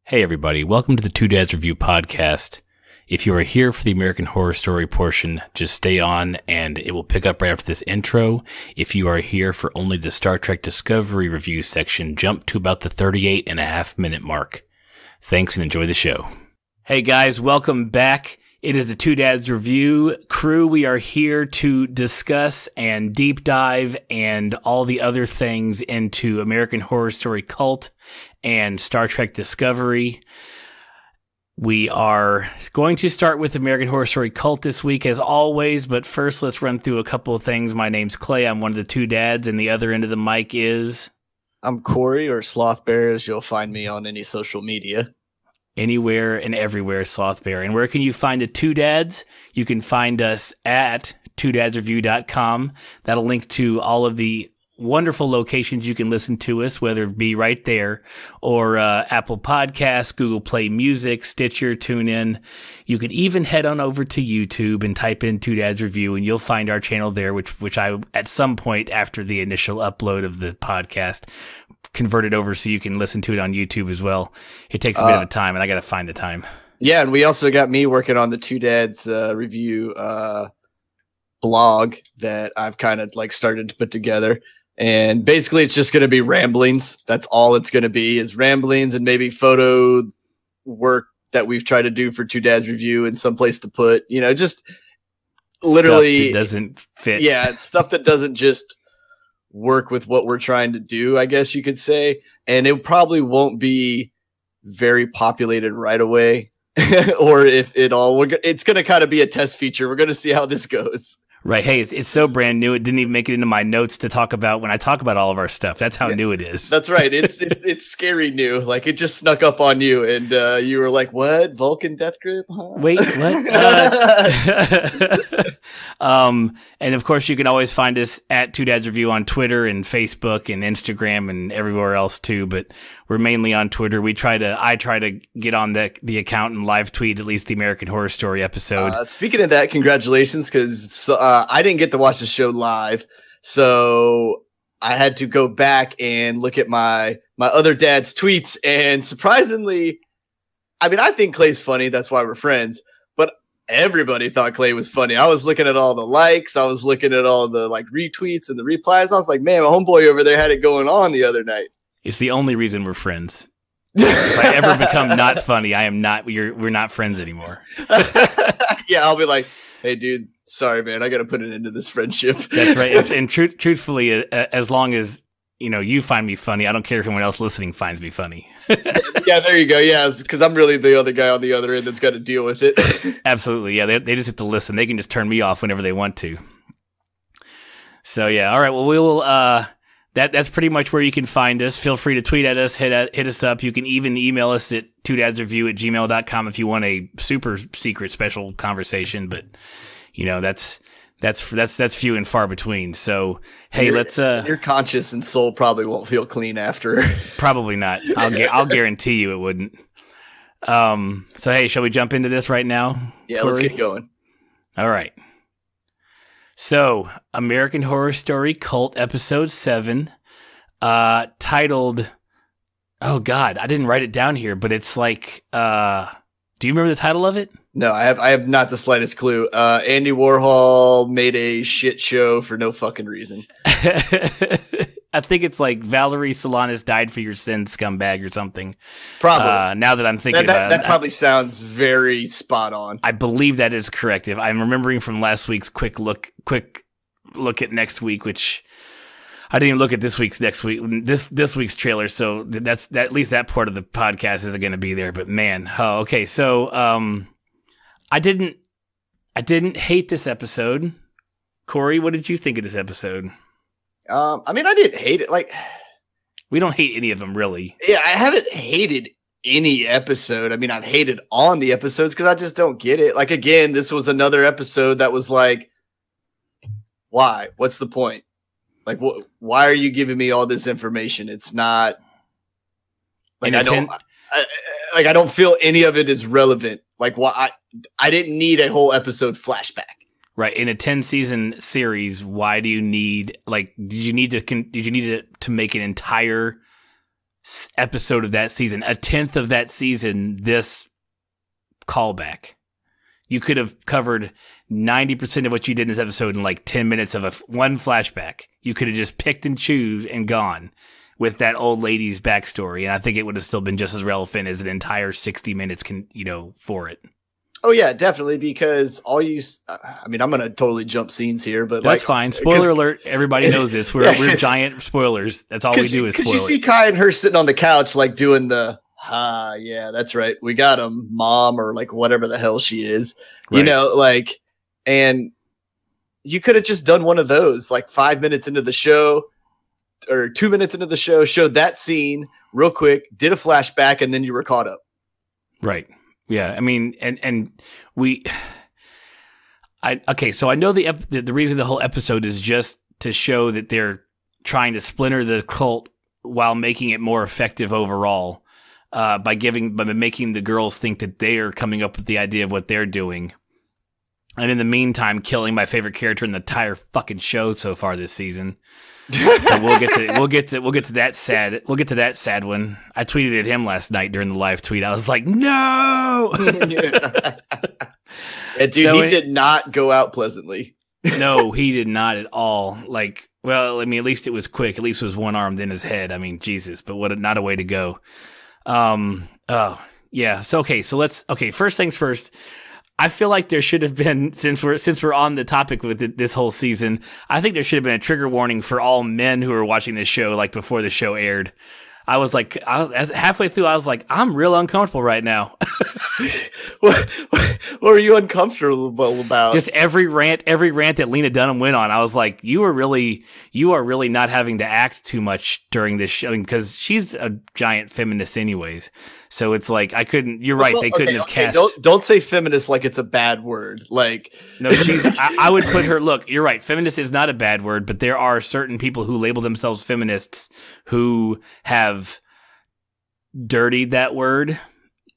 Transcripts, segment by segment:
Hey everybody, welcome to the Two Dads Review podcast. If you are here for the American Horror Story portion, just stay on and it will pick up right after this intro. If you are here for only the Star Trek Discovery review section, jump to about the 38.5-minute mark. Thanks and enjoy the show. Hey guys, welcome back. It is the Two Dads Review crew. We are here to discuss and deep dive and all the other things into American Horror Story Cult and Star Trek Discovery. We are going to start with American Horror Story Cult this week as always, but first let's run through a couple of things. My name's Clay. I'm one of the two dads, and the other end of the mic is... I'm Corey, or Sloth Bear, as you'll find me on any social media. Anywhere and everywhere, Sloth Bear. And where can you find the Two Dads? You can find us at twodadsreview.com. That'll link to all of the wonderful locations you can listen to us, whether it be right there or Apple Podcasts, Google Play Music, Stitcher, TuneIn. You can even head on over to YouTube and type in Two Dads Review, and you'll find our channel there, which I, at some point after the initial upload of the podcast, converted over so you can listen to it on YouTube as well. It takes a bit of time, and I got to find the time. Yeah, and we also got me working on the Two Dads Review blog that I've kind of like started to put together. And basically, it's just going to be ramblings. That's all it's going to be, is ramblings and maybe photo work that we've tried to do for Two Dads Review and someplace to put, you know, just literally stuff that doesn't fit. Yeah, it's stuff that doesn't just work with what we're trying to do, I guess you could say. And it probably won't be very populated right away, or if it all, it's going to kind of be a test feature. We're going to see how this goes. Right. Hey, it's so brand new. It didn't even make it into my notes to talk about when I talk about all of our stuff. That's how new it is. That's right. It's scary new. Like, it just snuck up on you, and you were like, "What? Vulcan Death Grip? Huh? Wait, what?" And of course, you can always find us at Two Dads Review on Twitter and Facebook and Instagram and everywhere else too. But we're mainly on Twitter. I try to get on the account and live tweet at least the American Horror Story episode. Speaking of that, congratulations, because I didn't get to watch the show live, so I had to go back and look at my other dad's tweets. And surprisingly, I mean, I think Clay's funny. That's why we're friends. But everybody thought Clay was funny. I was looking at all the likes. I was looking at all the like retweets and the replies. I was like, man, my homeboy over there had it going on the other night. It's the only reason we're friends. If I ever become not funny, I am not. We're not friends anymore. Yeah, I'll be like, hey, dude, sorry, man, I got to put an end to this friendship. That's right. And truthfully, as long as you find me funny, I don't care if anyone else listening finds me funny. Yeah, there you go. Yeah, because I'm really the other guy on the other end that's got to deal with it. Absolutely. Yeah, they just have to listen. They can just turn me off whenever they want to. So yeah, all right. Well, we will. That's pretty much where you can find us. Feel free to tweet at us, hit us up. You can even email us at twodadsreview@gmail.com if you want a super secret special conversation. But that's few and far between. So hey, let's. Your conscience and soul probably won't feel clean after. Probably not. I'll guarantee you it wouldn't. So hey, shall we jump into this right now? Yeah, Corey? Let's get going. All right. So, American Horror Story Cult Episode 7, titled, oh God, I didn't write it down here, but it's like, do you remember the title of it? No, I have not the slightest clue. Andy Warhol made a shit show for no fucking reason. I think it's like Valerie Solanas died for your sins, scumbag, or something. Probably. Now that I'm thinking about it. That probably sounds very spot on. I believe that is correct. If I'm remembering from last week's quick look at next week, which I didn't even look at this week's week's trailer, so that's at least that part of the podcast isn't going to be there. But man, okay. So I didn't hate this episode. Corey, what did you think of this episode? I mean, I didn't hate it. Like, we don't hate any of them, really. Yeah, I haven't hated any episode. I mean, I've hated on the episodes because I just don't get it. Like, again, this was another episode that was like, why? What's the point? Like, why are you giving me all this information? It's not like I don't feel any of it is relevant. Like, why? I didn't need a whole episode flashback. Right. In a 10-season series, why do you need, like, did you need to make an entire episode of that season, a 10th of that season, this callback. You could have covered 90% of what you did in this episode in like 10 minutes of one flashback. You could have just picked and choose and gone with that old lady's backstory. And I think it would have still been just as relevant as an entire 60 minutes for it. Oh yeah, definitely. Because I'm going to totally jump scenes here, but that's fine. Spoiler alert. Everybody knows this. We're giant spoilers. That's all we do is spoil. You see Kai and her sitting on the couch, like doing the, yeah, that's right. We got him, mom, or like whatever the hell she is, right. And you could have just done one of those, like 5 minutes into the show or 2 minutes into the show, showed that scene real quick, did a flashback, and then you were caught up. Right. Yeah, I mean, so I know the reason the whole episode is just to show that they're trying to splinter the cult while making it more effective overall, by making the girls think that they are coming up with the idea of what they're doing, and in the meantime, killing my favorite character in the entire fucking show so far this season. we'll get to that sad one. I tweeted at him last night during the live tweet. I was like, no. Yeah, dude, he did not go out pleasantly. No, he did not at all. Like, well, I mean, at least it was quick. At least it was one armed in his head. I mean, Jesus, but not a way to go. Oh yeah. So first things first. I feel like there should have been, since we're on the topic with this whole season, I think there should have been a trigger warning for all men who are watching this show, like before the show aired. I was halfway through, I was like, I'm real uncomfortable right now. What were you uncomfortable about? Just every rant that Lena Dunham went on. I was like, you are really not having to act too much during this show, because she's a giant feminist anyways. So it's like, I couldn't, you're right. They couldn't have cast. Don't say feminist like it's a bad word. Like, no, I would put her, look, you're right. Feminist is not a bad word, but there are certain people who label themselves feminists who have dirtied that word.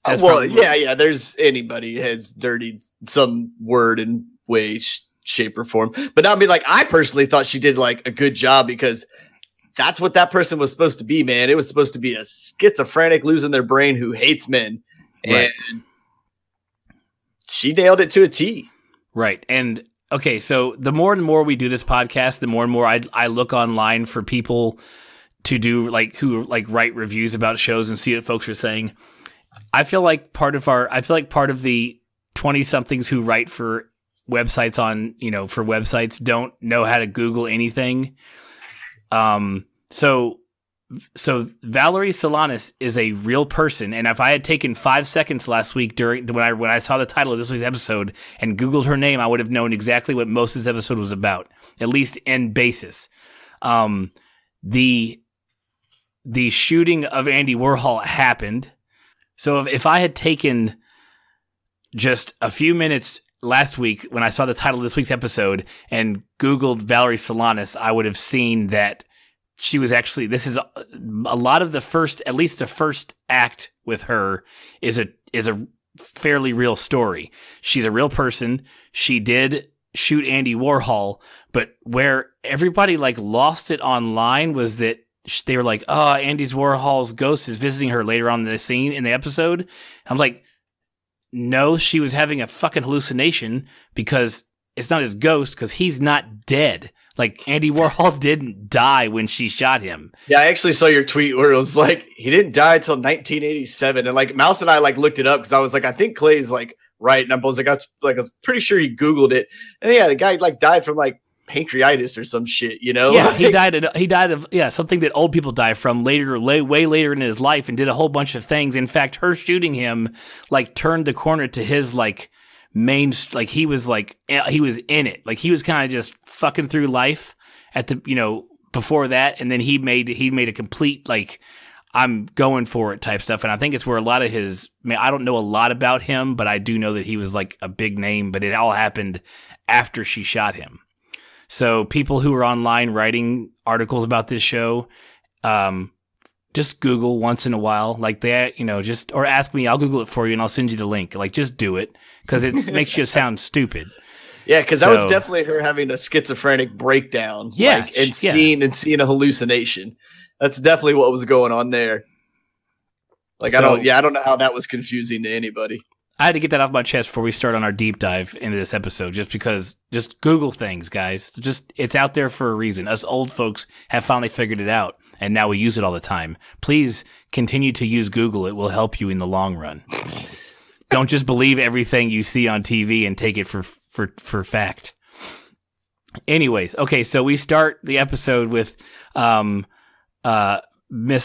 Yeah. There's anybody has dirtied some word in way, shape, or form. But I mean, like, I personally thought she did like a good job, because that's what that person was supposed to be, man. It was supposed to be a schizophrenic, losing their brain who hates men, right. And she nailed it to a T. Right. And okay, so the more and more we do this podcast, the more and more I look online for people to do who write reviews about shows and see what folks are saying. I feel like part of the 20-somethings who write for websites for websites don't know how to Google anything. So Valerie Solanas is a real person, and if I had taken 5 seconds last week when I saw the title of this week's episode and Googled her name, I would have known exactly what most of this episode was about, at least in basis. The shooting of Andy Warhol happened. So if I had taken just a few minutes last week when I saw the title of this week's episode and Googled Valerie Solanas, I would have seen that she was actually, this is a lot of the first, at least the first act with her is a fairly real story. She's a real person. She did shoot Andy Warhol, but where everybody lost it online was that they were like, oh, Andy Warhol's ghost is visiting her later on in the scene in the episode. I was like, no, she was having a fucking hallucination, because it's not his ghost, because he's not dead. Like, Andy Warhol didn't die when she shot him. Yeah, I actually saw your tweet where it was like, he didn't die until 1987. And like Mouse and I looked it up, because I was like, I think Clay's right. And I was was pretty sure he Googled it. And yeah, the guy died from pancreatitis or some shit, Yeah, he died of something that old people die from way later in his life, and did a whole bunch of things. In fact, her shooting him turned the corner to his main, he was in it. He was kind of just fucking through life at the before that, and then he made a complete I'm going for it type stuff. And I think it's where a lot of his, I don't know a lot about him, but I do know that he was a big name, but it all happened after she shot him. So people who are online writing articles about this show, just Google once in a while, or ask me, I'll Google it for you and I'll send you the link. Just do it, because it makes you sound stupid. Yeah, because that was definitely her having a schizophrenic breakdown. Yeah, seeing a hallucination. That's definitely what was going on there. Like, I don't know how that was confusing to anybody. I had to get that off my chest before we start on our deep dive into this episode, just because, just Google things, guys. Just, it's out there for a reason. Us old folks have finally figured it out, and now we use it all the time. Please continue to use Google. It will help you in the long run. Don't just believe everything you see on TV and take it for fact. Anyways, okay, so we start the episode with Miss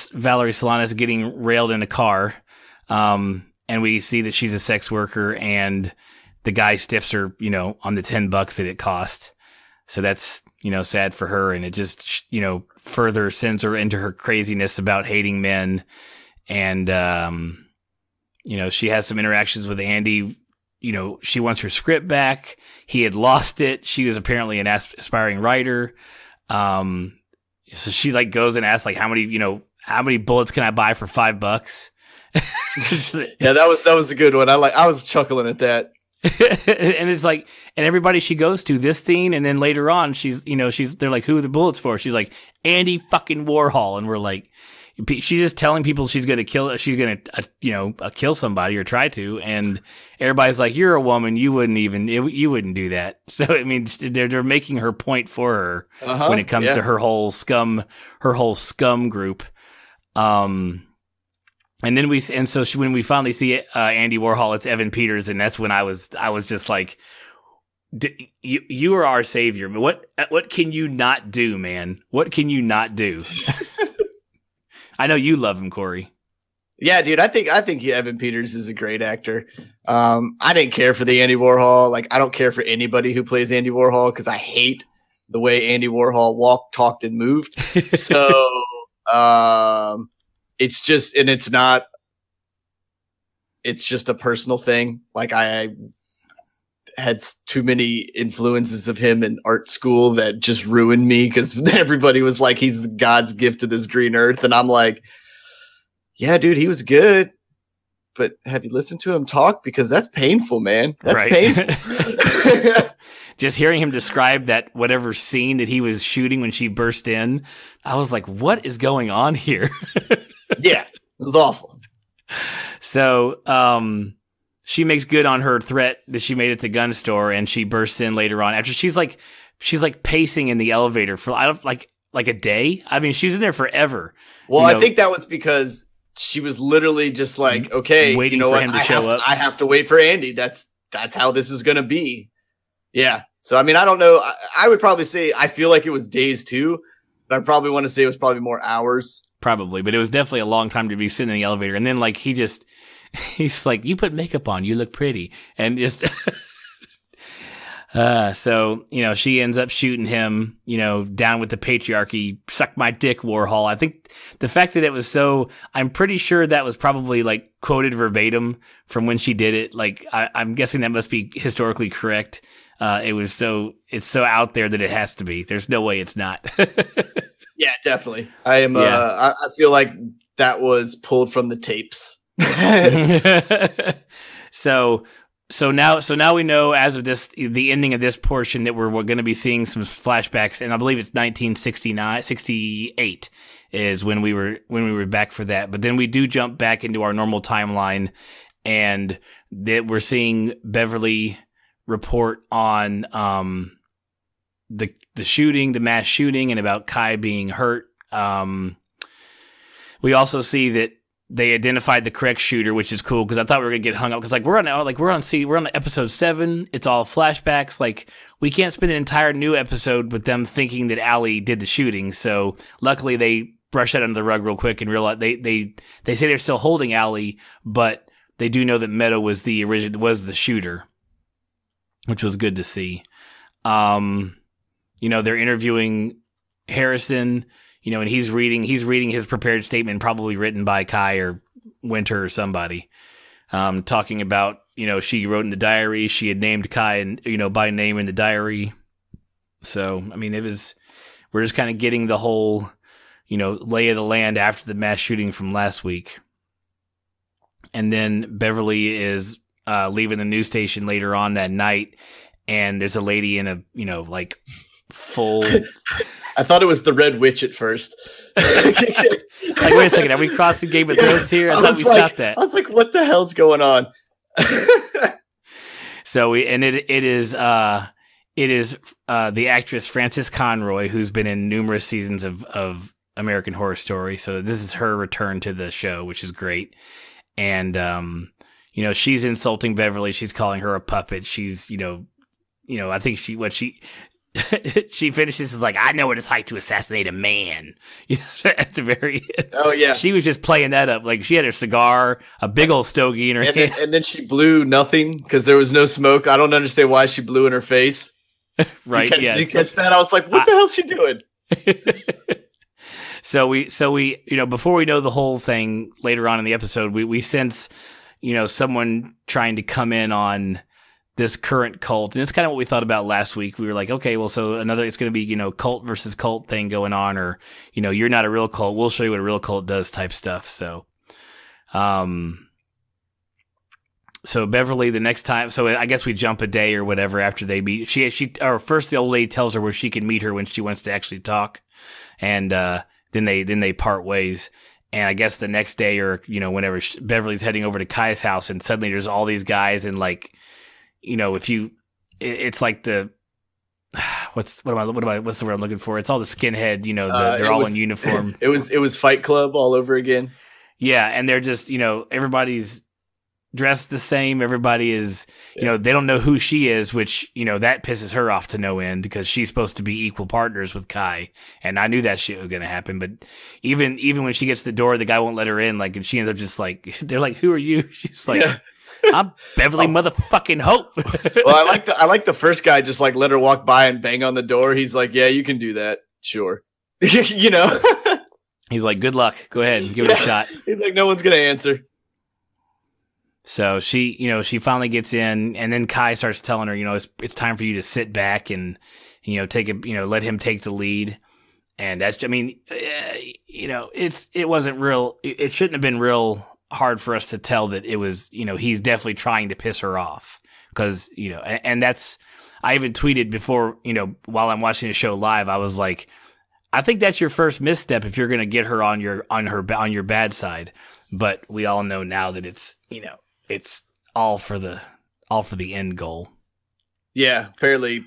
Valerie Solanas getting railed in a car. And we see that she's a sex worker, and the guy stiffs her, on the $10 that it cost. So that's, sad for her. And it just, further sends her into her craziness about hating men. And, she has some interactions with Andy. She wants her script back. He had lost it. She was apparently an aspiring writer. So she goes and asks how many bullets can I buy for $5? Yeah, that was a good one. I was chuckling at that. And it's and everybody she goes to this scene, and then later on they're like, who are the bullets for? She's like, Andy fucking Warhol. And we're like, she's just telling people she's going to kill somebody or try to. And everybody's like, you're a woman. You wouldn't do that. So it means they're making her point for her when it comes to her whole scum group. And then when we finally see Andy Warhol, it's Evan Peters, and that's when I was just like, you are our savior. What can you not do, man? What can you not do? I know you love him, Corey. Yeah, dude. I think Evan Peters is a great actor. I didn't care for the Andy Warhol. I don't care for anybody who plays Andy Warhol because I hate the way Andy Warhol walked, talked, and moved. So, it's just a personal thing. I had too many influences of him in art school that just ruined me because everybody was like, he's God's gift to this green earth. And I'm like, yeah, dude, he was good. But have you listened to him talk? Because that's painful, man. That's painful. Just hearing him describe that whatever scene that he was shooting when she burst in, I was like, what is going on here? Yeah, it was awful. So she makes good on her threat that she made at the gun store, and she bursts in later on after she's pacing in the elevator for a day. I mean, she was in there forever. Well, I think that was because she was literally just like, okay, waiting for him to show up. I have to wait for Andy. That's how this is going to be. Yeah. So, I mean, I don't know. I would probably say I feel like it was days too, but I probably want to say it was probably more hours. Probably, but it was definitely a long time to be sitting in the elevator. And then he's like, you put makeup on, you look pretty. And just, so, she ends up shooting him, down with the patriarchy, suck my dick, Warhol. I think the fact that it was I'm pretty sure that was probably quoted verbatim from when she did it. I'm guessing that must be historically correct. It's so out there that it has to be. There's no way it's not. Yeah, definitely. I am. I feel like that was pulled from the tapes. So now we know as of the ending of this portion that we're going to be seeing some flashbacks, and I believe it's 1968 is when we were back for that. But then we do jump back into our normal timeline, and that we're seeing Beverly report on the shooting, the mass shooting, and about Kai being hurt. We also see that they identified the correct shooter, which is cool because I thought we were gonna get hung up because we're on episode 7. It's all flashbacks. We can't spend an entire new episode with them thinking that Allie did the shooting. So luckily they brush that under the rug real quick and realize they say they're still holding Allie, but they do know that Meadow was the shooter, which was good to see. They're interviewing Harrison, and he's reading his prepared statement, probably written by Kai or Winter or somebody, talking about, she wrote in the diary, she had named Kai and, by name in the diary. So, I mean, we're just kind of getting the whole, lay of the land after the mass shooting from last week. And then Beverly is leaving the news station later on that night, and there's a lady in a, full. I thought it was the Red Witch at first. Like, wait a second, are we crossing Game of Thrones here? I thought we stopped that. I was like, what the hell's going on? So it is the actress Frances Conroy, who's been in numerous seasons of American Horror Story. So this is her return to the show, which is great. And you know, she's insulting Beverly. She's calling her a puppet. She's you know, I think she she finishes is like, I know what it's like to assassinate a man. You know, at the very end. Oh yeah, she was just playing that up. Like, she had her cigar, a big old stogie in her hand, and then she blew nothing because there was no smoke. I don't understand why she blew in her face. Right? Did you catch that? I was like, what the hell's she doing? So we you know, before we know the whole thing later on in the episode, we sense, you know, someone trying to come in on this current cult. And it's kind of what we thought about last week. We were like, okay, well, so it's going to be, you know, cult versus cult thing going on, or, you know, you're not a real cult, we'll show you what a real cult does type stuff. So, so Beverly, the next time, so I guess we jump a day or whatever after they meet. Or first the old lady tells her where she can meet her when she wants to actually talk. And, then they part ways. And I guess the next day, or, you know, whenever Beverly's heading over to Kai's house, and suddenly there's all these guys, and, like, you know, it's like the, what's the word I'm looking for? It's all the skinhead, you know, they're all in uniform. It was Fight Club all over again. Yeah. And they're just, you know, everybody's dressed the same. Everybody is, you know, they don't know who she is, which, you know, that pisses her off to no end, because she's supposed to be equal partners with Kai. And I knew that shit was going to happen. But even when she gets to the door, the guy won't let her in. Like, and she ends up just like, they're like, who are you? She's like, yeah. I'm Beverly motherfucking Hope. Well, I like the first guy just like let her walk by and bang on the door. He's like, yeah, you can do that. Sure. You know, he's like, good luck. Go ahead and give it a shot. He's like, no one's going to answer. So she, you know, she finally gets in, and then Kai starts telling her, you know, it's time for you to sit back and, you know, let him take the lead. And that's, I mean, you know, it wasn't real. It shouldn't have been real hard for us to tell that it was, you know, he's definitely trying to piss her off, because, you know, and that's, I even tweeted before, you know, while I'm watching the show live, I was like, I think that's your first misstep if you're going to get her on your bad side. But we all know now that it's, you know, it's all for the end goal. Yeah, apparently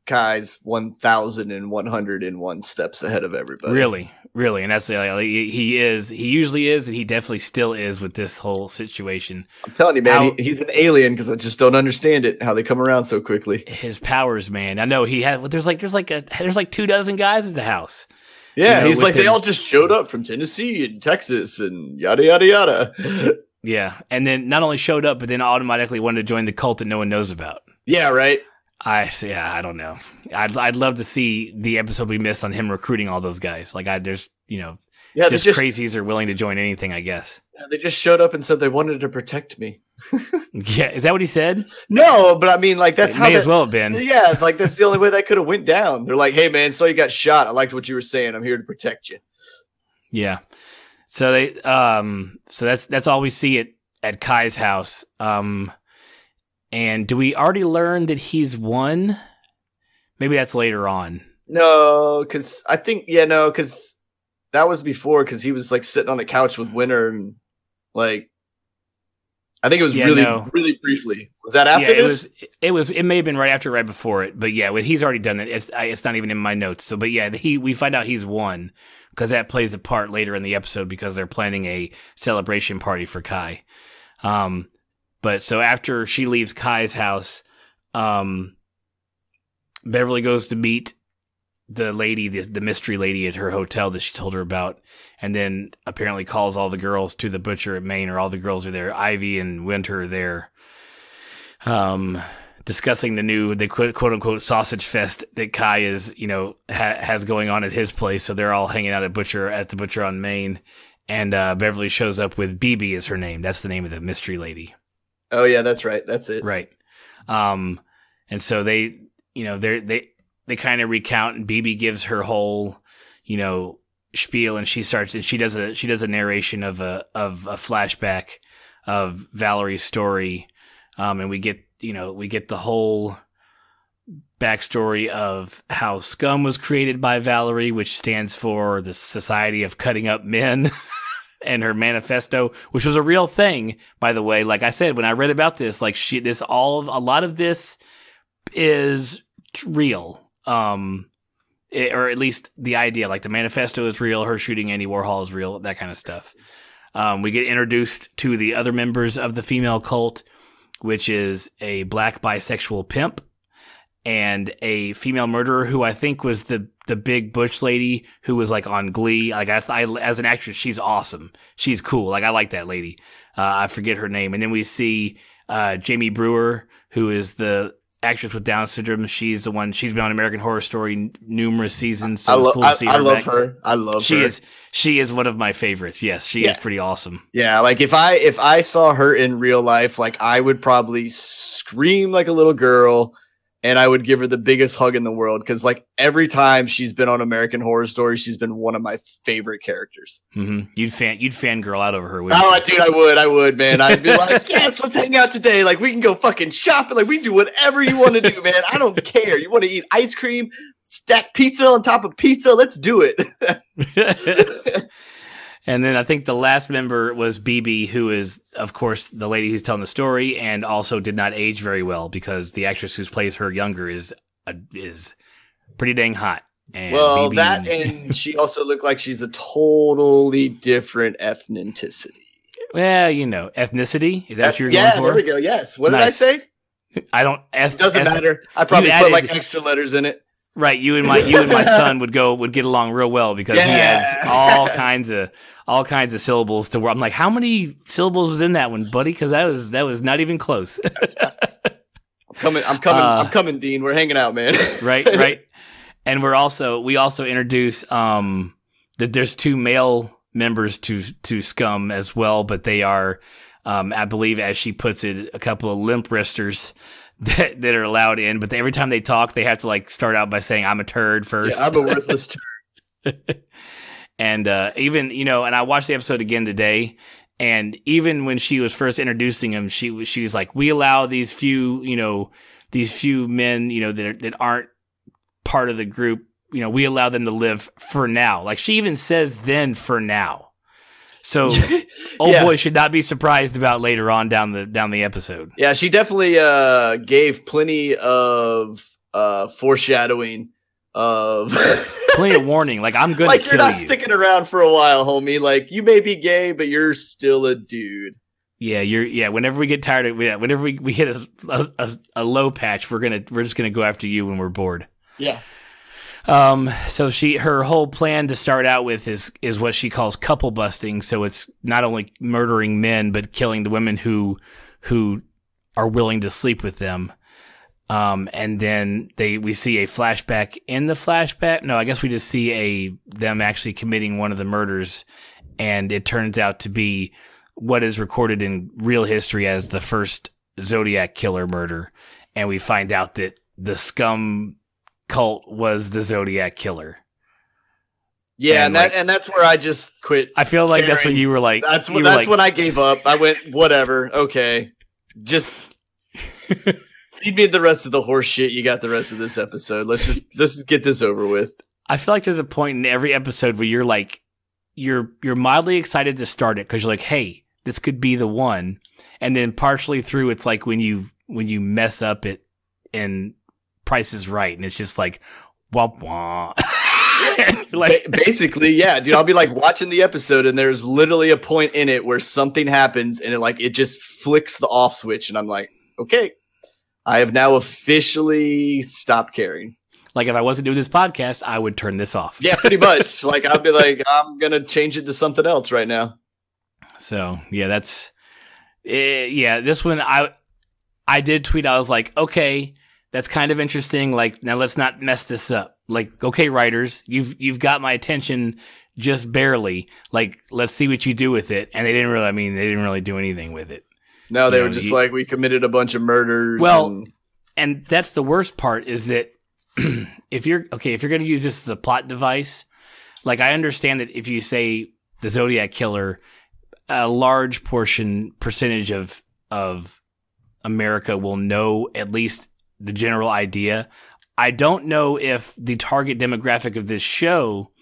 Kai's 1,101 steps ahead of everybody. Really, and that's he usually is, and he definitely still is with this whole situation. I'm telling you, man, he's an alien, because I just don't understand it, how they come around so quickly. His powers, man. I know he had. There's like 24 guys at the house. Yeah, you know, he's like, they all just showed up from Tennessee and Texas and yada yada yada. Yeah, and then not only showed up, but then automatically wanted to join the cult that no one knows about. Yeah, right. I don't know. I'd love to see the episode we missed on him recruiting all those guys. Like, there's, you know, just crazies are willing to join anything, I guess. Yeah, they just showed up and said they wanted to protect me. Yeah, is that what he said? No, but I mean, like, that's may as well have been. Yeah, like, that's the only way that could have went down. They're like, hey, man, so you got shot. I liked what you were saying. I'm here to protect you. Yeah. So they, so that's all we see at Kai's house. And do we already learn that he's won? Maybe that's later on. No, because I think, because that was before, because he was like sitting on the couch with Winter, and like, I think it was really briefly. Was that after this? It may have been right after, right before it. But yeah, he's already done it. It's not even in my notes. So, but yeah, we find out he's won, because that plays a part later in the episode, because they're planning a celebration party for Kai. But so after she leaves Kai's house, Beverly goes to meet the lady, the mystery lady at her hotel that she told her about, and then apparently calls all the girls to the butcher at Maine, or all the girls are there. Ivy and Winter are there, discussing the quote unquote sausage fest that Kai is, you know, has going on at his place. So they're all hanging out at the butcher on Maine, and Beverly shows up with BB is her name. That's the name of the mystery lady. Oh yeah, that's right. That's it. Right. And so they, you know, they kind of recount, and BB gives her whole, you know, spiel, and she does a narration of a flashback of Valerie's story. And we get the whole backstory of how Scum was created by Valerie, which stands for the Society of Cutting Up Men, and her manifesto, which was a real thing, by the way. Like I said, when I read about this, like a lot of this is real. Or at least the idea, like the manifesto is real, her shooting Andy Warhol is real, that kind of stuff. We get introduced to the other members of the female cult, which is a black bisexual pimp and a female murderer who I think was the big butch lady who was like on Glee. Like I as an actress, she's awesome. She's cool. Like I like that lady. I forget her name. And then we see Jamie Brewer, who is the actress with Down syndrome. She's the one. She's been on American Horror Story numerous seasons. So it's cool to see her. I love her. I love her. She is one of my favorites. Yes, she is pretty awesome. Yeah, like if I saw her in real life, like I would probably scream like a little girl, and I would give her the biggest hug in the world because like every time she's been on American Horror Story, she's been one of my favorite characters. Mm-hmm. You'd fangirl out over her. Dude, I would, man. I'd be like, yes, let's hang out today. Like we can go fucking shopping. Like we can do whatever you want to do, man. I don't care. You want to eat ice cream, stack pizza on top of pizza? Let's do it. And then I think the last member was BB, who is, of course, the lady who's telling the story, and also did not age very well because the actress who plays her younger is pretty dang hot. And well, BB and she also looked like she's a totally different ethnicity. Well, ethnicity. Is that what you're going for? Yeah, there we go. Yes. What did I say? I don't. It doesn't matter. I probably put like extra letters in it. Right, you and my son would get along real well because he adds all kinds of syllables to where I'm like, how many syllables was in that one, buddy? Because that was not even close. I'm coming, Dean. We're hanging out, man. right. And we also introduce that there's two male members to Scum as well, but they are, I believe, as she puts it, a couple of limp wristers that are allowed in, but every time they talk, they have to like start out by saying, "I'm a turd" first. Yeah, I'm a worthless turd. And even and I watched the episode again today, and even when she was first introducing him, she was like, "We allow these few men that aren't part of the group. We allow them to live for now." Like she even says, "Then for now." So, boy should not be surprised about later on down the episode. Yeah, she definitely gave plenty of foreshadowing of plenty of warning. Like I'm gonna like kill you. You're not sticking around for a while, homie. Like you may be gay, but you're still a dude. Yeah, whenever we get tired of whenever we hit a low patch, we're just gonna go after you when we're bored. Yeah. So her whole plan to start out with is what she calls couple busting. So it's not only murdering men, but killing the women who are willing to sleep with them. And then we see a flashback in the flashback. No, I guess we just see them actually committing one of the murders. And it turns out to be what is recorded in real history as the first Zodiac killer murder. And we find out that the Scum cult was the Zodiac killer. Yeah, and that's where I just quit. I feel like that's what you were like. That's when I gave up. I went, whatever, okay, just feed me the rest of the horse shit. You got the rest of this episode. Let's just get this over with. I feel like there's a point in every episode where you're like, you're mildly excited to start it because you're like, hey, this could be the one, and then partially through, it's like when you mess up it and Price is Right, and it's just like womp womp. Like basically, yeah, dude. I'll be like watching the episode, and there's literally a point in it where something happens, and it just flicks the off switch, and I'm like, okay, I have now officially stopped caring. Like if I wasn't doing this podcast, I would turn this off. Yeah, pretty much. Like I'd be like, I'm gonna change it to something else right now. So yeah, that's this one I did tweet. I was like, okay. That's kind of interesting. Like, now let's not mess this up. Like, okay, writers, you've got my attention just barely. Like, let's see what you do with it. And they didn't really do anything with it. No, they were just like, we committed a bunch of murders. Well, and that's the worst part is that if you're going to use this as a plot device, like I understand that if you say the Zodiac killer, a large percentage of America will know at least the general idea. I don't know if the target demographic of this show,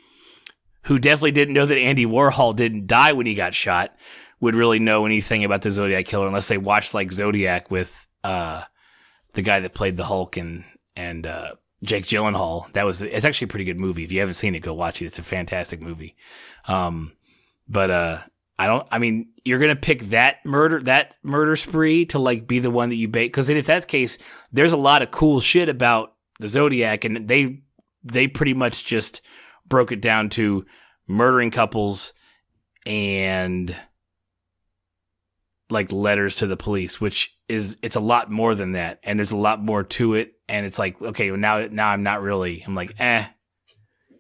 who definitely didn't know that Andy Warhol didn't die when he got shot, would really know anything about the Zodiac Killer unless they watched like Zodiac with the guy that played the Hulk and Jake Gyllenhaal. It's actually a pretty good movie. If you haven't seen it, go watch it. It's a fantastic movie. But you're gonna pick that murder spree to like be the one that you bait, because if that's the case, there's a lot of cool shit about the Zodiac, and they pretty much just broke it down to murdering couples and like letters to the police, which it's a lot more than that, and there's a lot more to it. And it's like, okay, well, now I'm not really. I'm like,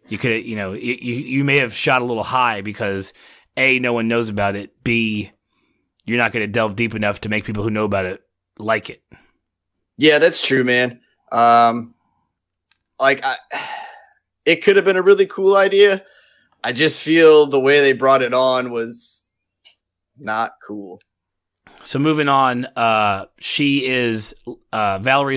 you could, you may have shot a little high because A, no one knows about it. B, you're not going to delve deep enough to make people who know about it like it. Yeah, that's true, man. It could have been a really cool idea. I just feel the way they brought it on was not cool. So moving on, Valerie's,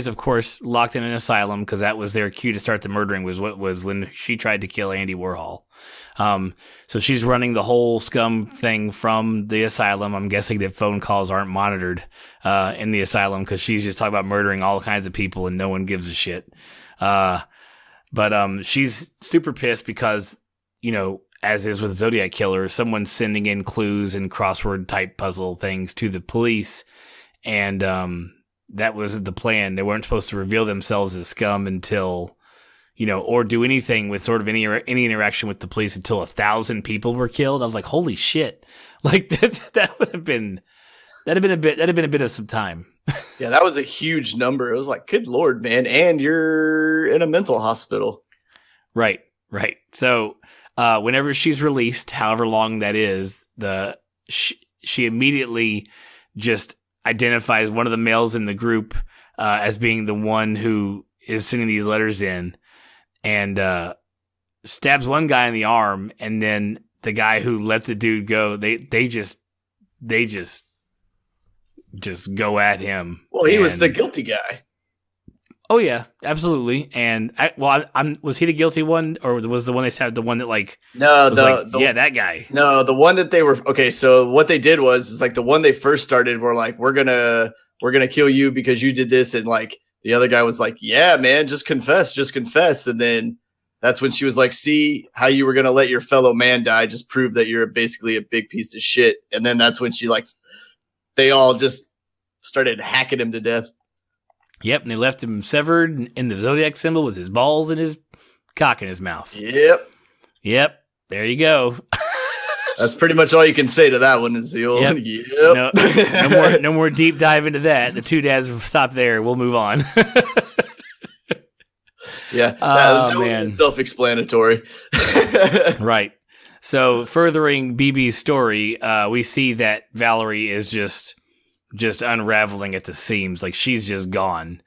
of course, locked in an asylum because that was their cue to start the murdering, was when she tried to kill Andy Warhol. So she's running the whole scum thing from the asylum. I'm guessing that phone calls aren't monitored in the asylum because she's just talking about murdering all kinds of people and no one gives a shit. But she's super pissed because, as is with Zodiac Killer, someone's sending in clues and crossword type puzzle things to the police. And that was the plan. They weren't supposed to reveal themselves as scum until, or do anything with sort of any interaction with the police until 1,000 people were killed. I was like, holy shit. Like that would have been a bit of some time. Yeah, that was a huge number. It was like, good Lord, man. And you're in a mental hospital. Right. So, whenever she's released, however long that is, she immediately just identifies one of the males in the group as being the one who is sending these letters in, and stabs one guy in the arm, and then the guy who let the dude go, they just go at him. Well, he was the guilty guy. Oh yeah, absolutely. And was he the guilty one, or was the one they stabbed the one that like? No, that guy. No, the one that they were okay. So what they did was like the one they first started were like, we're gonna kill you because you did this, and like the other guy was like, yeah, man, just confess, and then that's when she was like, see how you were gonna let your fellow man die, just prove that you're basically a big piece of shit, and then that's when they all just started hacking him to death. Yep, and they left him severed in the Zodiac symbol with his balls and his cock in his mouth. Yep. There you go. That's pretty much all you can say to that one is the old. Yep. No more deep dive into that. The two dads will stop there. We'll move on. Yeah, that was self-explanatory. Right. So furthering BB's story, we see that Valerie is just unraveling at the seams. Like she's just gone.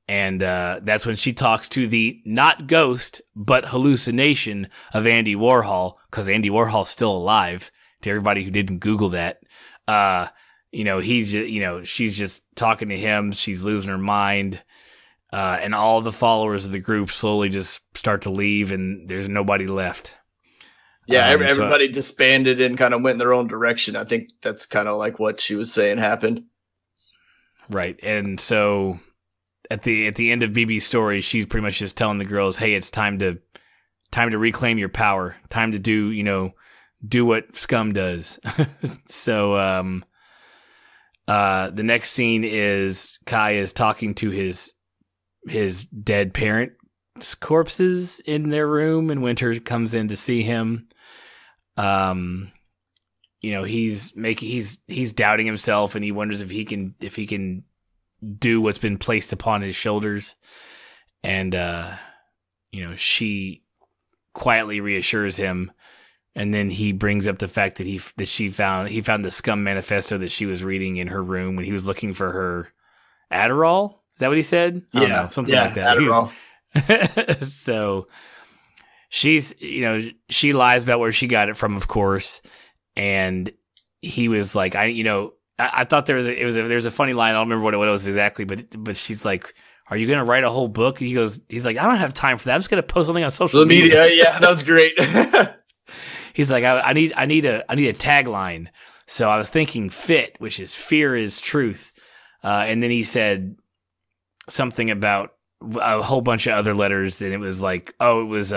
And that's when she talks to the not ghost, but hallucination of Andy Warhol, because Andy Warhol's still alive, to everybody who didn't Google that. He's just, she's just talking to him. She's losing her mind. And all the followers of the group slowly just start to leave, and there's nobody left. Yeah, everybody disbanded and kind of went in their own direction. I think that's kind of like what she was saying happened. Right. And so at the end of BB's story, she's pretty much just telling the girls, hey, it's time to reclaim your power. Time to do what scum does. So the next scene is Kai is talking to his dead parents' corpses in their room, and Winter comes in to see him. He's doubting himself, and he wonders if he can do what's been placed upon his shoulders. And she quietly reassures him, and then he brings up the fact that he found the scum manifesto that she was reading in her room when he was looking for her Adderall. Is that what he said? I don't know, something like that. Adderall. So she lies about where she got it from, of course. And he was like, I thought there's a funny line. I don't remember what it was exactly, but she's like, are you going to write a whole book? And he's like, I don't have time for that. I'm just going to post something on social media. Yeah, that was great. He's like, I need a tagline. So I was thinking FIT, which is fear is truth. And then he said something about a whole bunch of other letters. And it was like, it was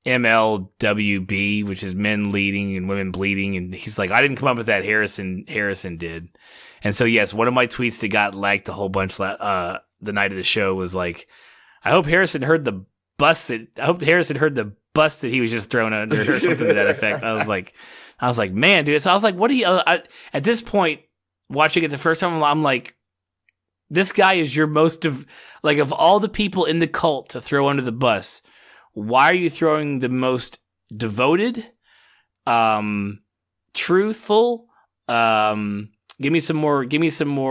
MLWB, which is men leading and women bleeding. And he's like, I didn't come up with that. Harrison did. And so, yes, one of my tweets that got liked a whole bunch the night of the show was like, I hope Harrison heard the bus that he was just thrown under or something to that effect. I was like, man, dude. So I was like, what do you, at this point, watching it the first time, I'm like, this guy is your most of all the people in the cult to throw under the bus, why are you throwing the most devoted, truthful, give me some more,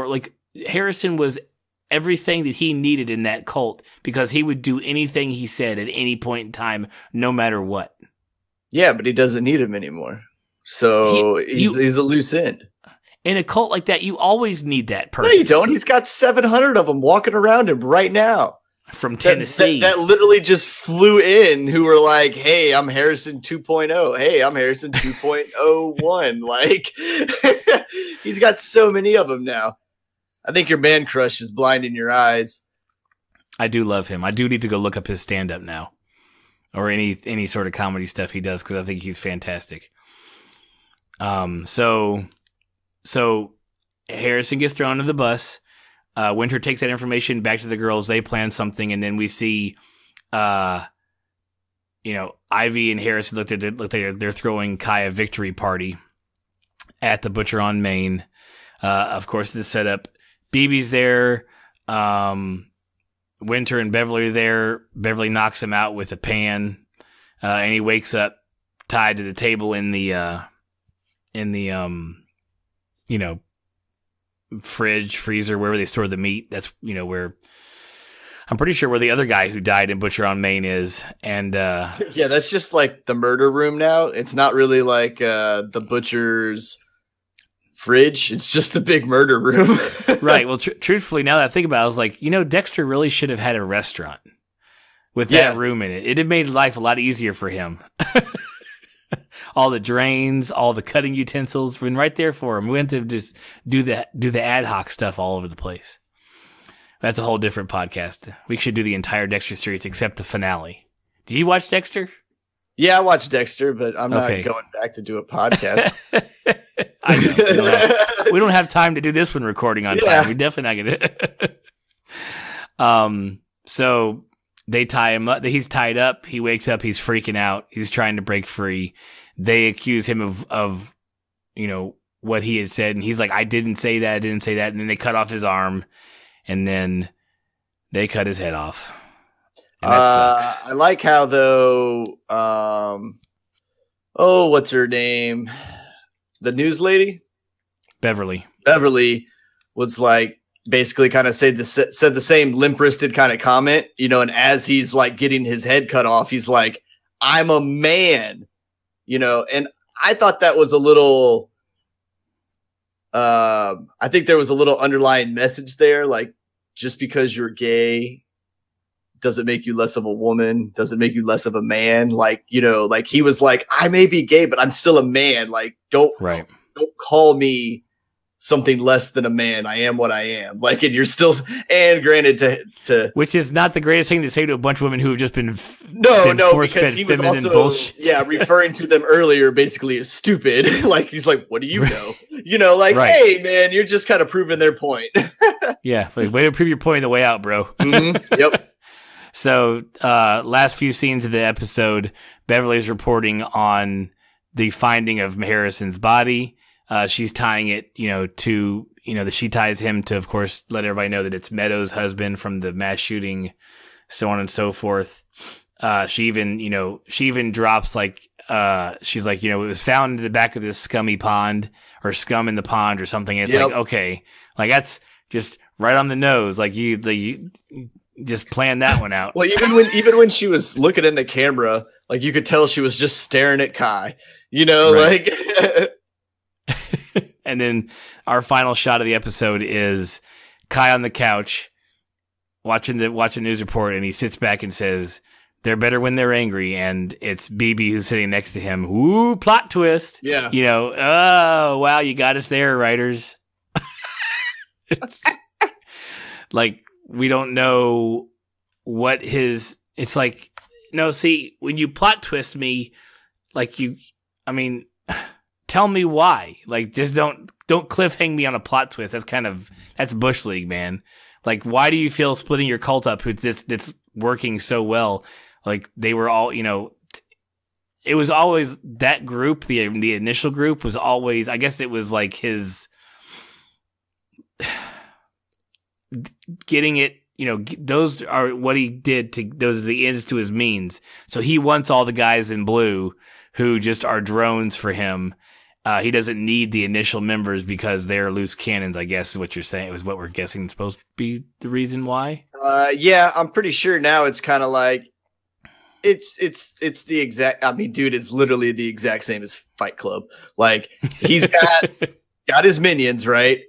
like Harrison was everything that he needed in that cult because he would do anything he said at any point in time, no matter what. Yeah, but he doesn't need him anymore. So he's a loose end. In a cult like that, you always need that person. No, you don't. He's got 700 of them walking around him right now. From Tennessee. That literally just flew in who were like, hey, I'm Harrison 2.0. Hey, I'm Harrison 2.01. Like, he's got so many of them now. I think your man crush is blinding your eyes. I do love him. I do need to go look up his stand-up now. Or any sort of comedy stuff he does, because I think he's fantastic. So Harrison gets thrown under the bus. Winter takes that information back to the girls. They plan something, and then we see, Ivy and Harrison look like they're throwing Kai a victory party at the Butcher on Main. Of course, the setup. BB's there. Winter and Beverly are there. Beverly knocks him out with a pan, and he wakes up tied to the table in the fridge, freezer, wherever they store the meat. That's, where I'm pretty sure where the other guy who died in Butcher on Main is. And yeah, that's just like the murder room now. It's not really like the butcher's fridge. It's just a big murder room. Right. Well, truthfully, now that I think about it, I was like, Dexter really should have had a restaurant with that room in it. It'd have made life a lot easier for him. All the drains, all the cutting utensils, been right there for him. We went to just do the ad hoc stuff all over the place. That's a whole different podcast. We should do the entire Dexter series except the finale. Did you watch Dexter? Yeah, I watched Dexter, but I'm not going back to do a podcast. I know. We don't have time to do this one recording on time. We definitely not gonna. So they tie him up. He's tied up. He wakes up. He's freaking out. He's trying to break free. They accuse him of what he had said, and he's like, I didn't say that. And then they cut off his arm, and then they cut his head off. And that sucks. I like how though. What's her name? The news lady, Beverly. Beverly was like basically kind of said the same limp-wristed kind of comment, and as he's like getting his head cut off, he's like, I'm a man. And I thought that was a little, I think there was a little underlying message there. Like, just because you're gay doesn't make you less of a woman, doesn't make you less of a man. Like, like he was like, I may be gay, but I'm still a man. Like, don't call me something less than a man. I am what I am. Like, and you're still, and granted to which is not the greatest thing to say to a bunch of women who have just been because he was also referring to them earlier basically as stupid. Like, he's like, what do you know? Hey man, you're just kind of proving their point. Yeah, like, way to prove your point on the way out, bro. Mm-hmm. Yep. So last few scenes of the episode, Beverly's reporting on the finding of Harrison's body. She's tying it, she ties him to, of course, let everybody know that it's Meadows' husband from the mass shooting, so on and so forth. She even drops like, she's like, it was found in the back of this scummy pond or scum in the pond or something. And it's like, okay, like that's just right on the nose. Like you just plan that one out. Well, even when she was looking in the camera, like you could tell she was just staring at Kai, right. Like. And then our final shot of the episode is Kai on the couch watching the news report, and he sits back and says, "They're better when they're angry," and it's BB who's sitting next to him. Ooh, plot twist! Yeah, oh wow, you got us there, writers. It's like we don't know what his. It's like no, see, when you plot twist me, like tell me why. Like, just don't cliffhang me on a plot twist. That's Bush League, man. Like, why do you feel splitting your cult up? That's working so well. Like, they were all, it was always that group. The initial group was always, I guess it was like his getting it. Those are what he did those are the ends to his means. So he wants all the guys in blue who just are drones for him. He doesn't need the initial members because they're loose cannons, I guess is what you're saying. It was what we're guessing supposed to be the reason why. Yeah, I'm pretty sure now it's kind of like it's the exact. I mean, dude, it's literally the exact same as Fight Club. Like he's got his minions, right?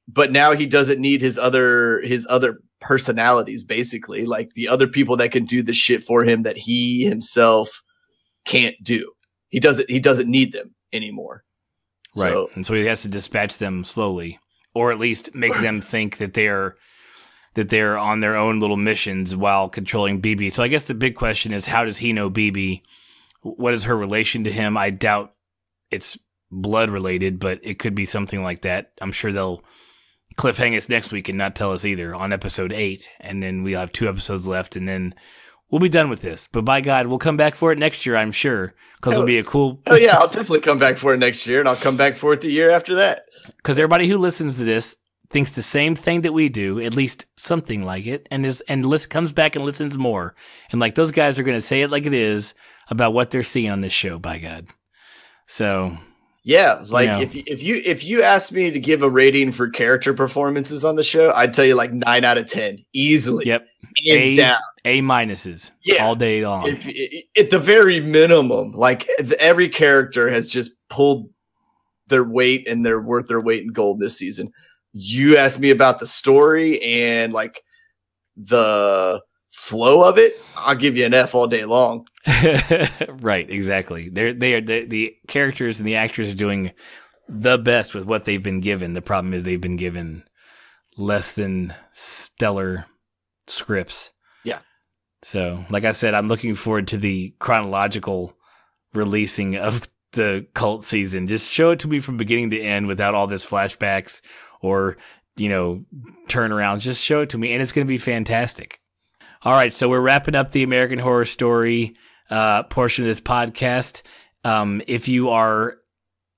But now he doesn't need his other personalities, basically, like the other people that can do the shit for him that he himself can't do. He doesn't need them anymore. Right. So, and so he has to dispatch them slowly, or at least make them think that they're on their own little missions while controlling BB. So I guess the big question is, how does he know BB? What is her relation to him? I doubt it's blood related, but it could be something like that. I'm sure they'll cliffhang us next week and not tell us either on episode 8. And then we'll have 2 episodes left, and then we'll be done with this. But by God, we'll come back for it next year, I'm sure, because it'll be a cool... Oh, yeah, I'll definitely come back for it next year, and I'll come back for it the year after that. Because everybody who listens to this thinks the same thing that we do, at least something like it, and comes back and listens more. And like those guys are going to say it like it is about what they're seeing on this show, by God. So... Yeah, like if you asked me to give a rating for character performances on the show, I'd tell you like 9 out of 10 easily. Yep, hands down. A-minuses, all day long. At the very minimum, like every character has just pulled their weight, and they're worth their weight in gold this season. You asked me about the story and like the flow of it, I'll give you an F all day long. Right, exactly. The characters and the actors are doing the best with what they've been given. The problem is they've been given less than stellar scripts. Yeah. So, like I said, I'm looking forward to the chronological releasing of the cult season. Just show it to me from beginning to end without all this flashbacks or, turnarounds. Just show it to me, and it's going to be fantastic. All right, so we're wrapping up the American Horror Story portion of this podcast. If you are